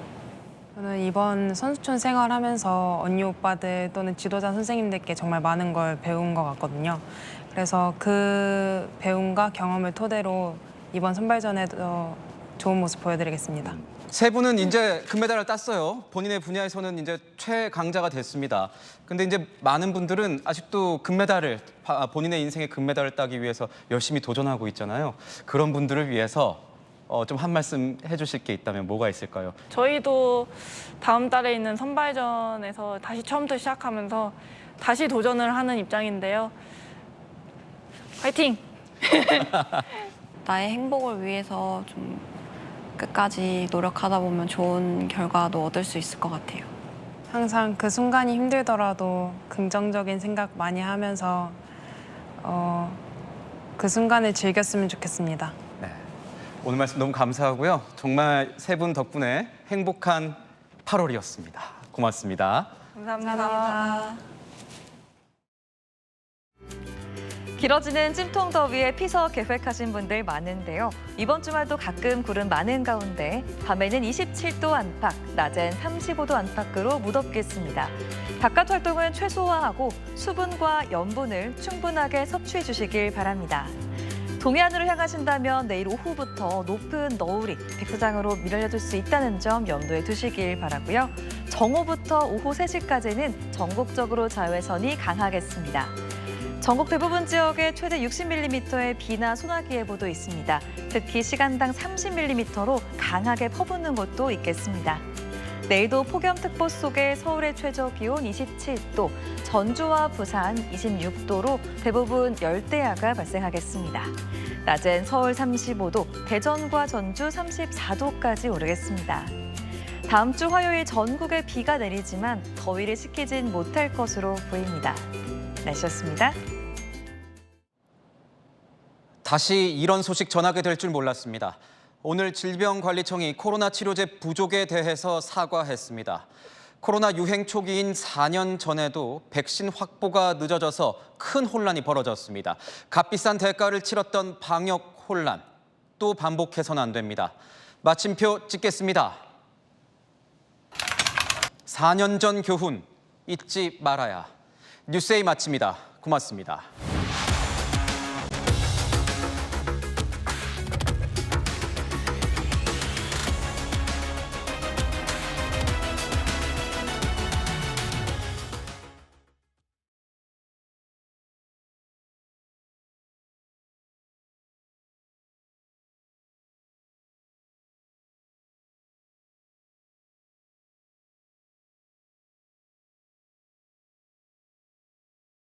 저는 이번 선수촌 생활하면서 언니 오빠들 또는 지도자 선생님들께 정말 많은 걸 배운 것 같거든요. 그래서 그 배움과 경험을 토대로 이번 선발전에도 좋은 모습 보여드리겠습니다. 세 분은 이제 금메달을 땄어요. 본인의 분야에서는 이제 최강자가 됐습니다. 근데 이제 많은 분들은 아직도 본인의 인생의 금메달을 따기 위해서 열심히 도전하고 있잖아요. 그런 분들을 위해서 좀 한 말씀 해주실 게 있다면 뭐가 있을까요? 저희도 다음 달에 있는 선발전에서 다시 처음부터 시작하면서 다시 도전을 하는 입장인데요. 화이팅! 나의 행복을 위해서 좀 끝까지 노력하다 보면 좋은 결과도 얻을 수 있을 것 같아요. 항상 그 순간이 힘들더라도 긍정적인 생각 많이 하면서 그 순간을 즐겼으면 좋겠습니다. 네, 오늘 말씀 너무 감사하고요. 정말 세 분 덕분에 행복한 8월이었습니다. 고맙습니다. 감사합니다. 길어지는 찜통 더위에 피서 계획하신 분들 많은데요. 이번 주말도 가끔 구름 많은 가운데 밤에는 27도 안팎, 낮엔 35도 안팎으로 무덥겠습니다. 바깥 활동은 최소화하고 수분과 염분을 충분하게 섭취해 주시길 바랍니다. 동해안으로 향하신다면 내일 오후부터 높은 너울이 백사장으로 밀려들 수 있다는 점 염두에 두시길 바라고요. 정오부터 오후 3시까지는 전국적으로 자외선이 강하겠습니다. 전국 대부분 지역에 최대 60mm의 비나 소나기 예보도 있습니다. 특히 시간당 30mm로 강하게 퍼붓는 곳도 있겠습니다. 내일도 폭염특보 속에 서울의 최저 기온 27도, 전주와 부산 26도로 대부분 열대야가 발생하겠습니다. 낮엔 서울 35도, 대전과 전주 34도까지 오르겠습니다. 다음 주 화요일 전국에 비가 내리지만 더위를 식히진 못할 것으로 보입니다. 날씨였습니다. 다시 이런 소식 전하게 될 줄 몰랐습니다. 오늘 질병관리청이 코로나 치료제 부족에 대해서 사과했습니다. 코로나 유행 초기인 4년 전에도 백신 확보가 늦어져서 큰 혼란이 벌어졌습니다. 값비싼 대가를 치렀던 방역 혼란, 또 반복해서는 안 됩니다. 마침표 찍겠습니다. 4년 전 교훈 잊지 말아야. 뉴스에이 마칩니다. 고맙습니다.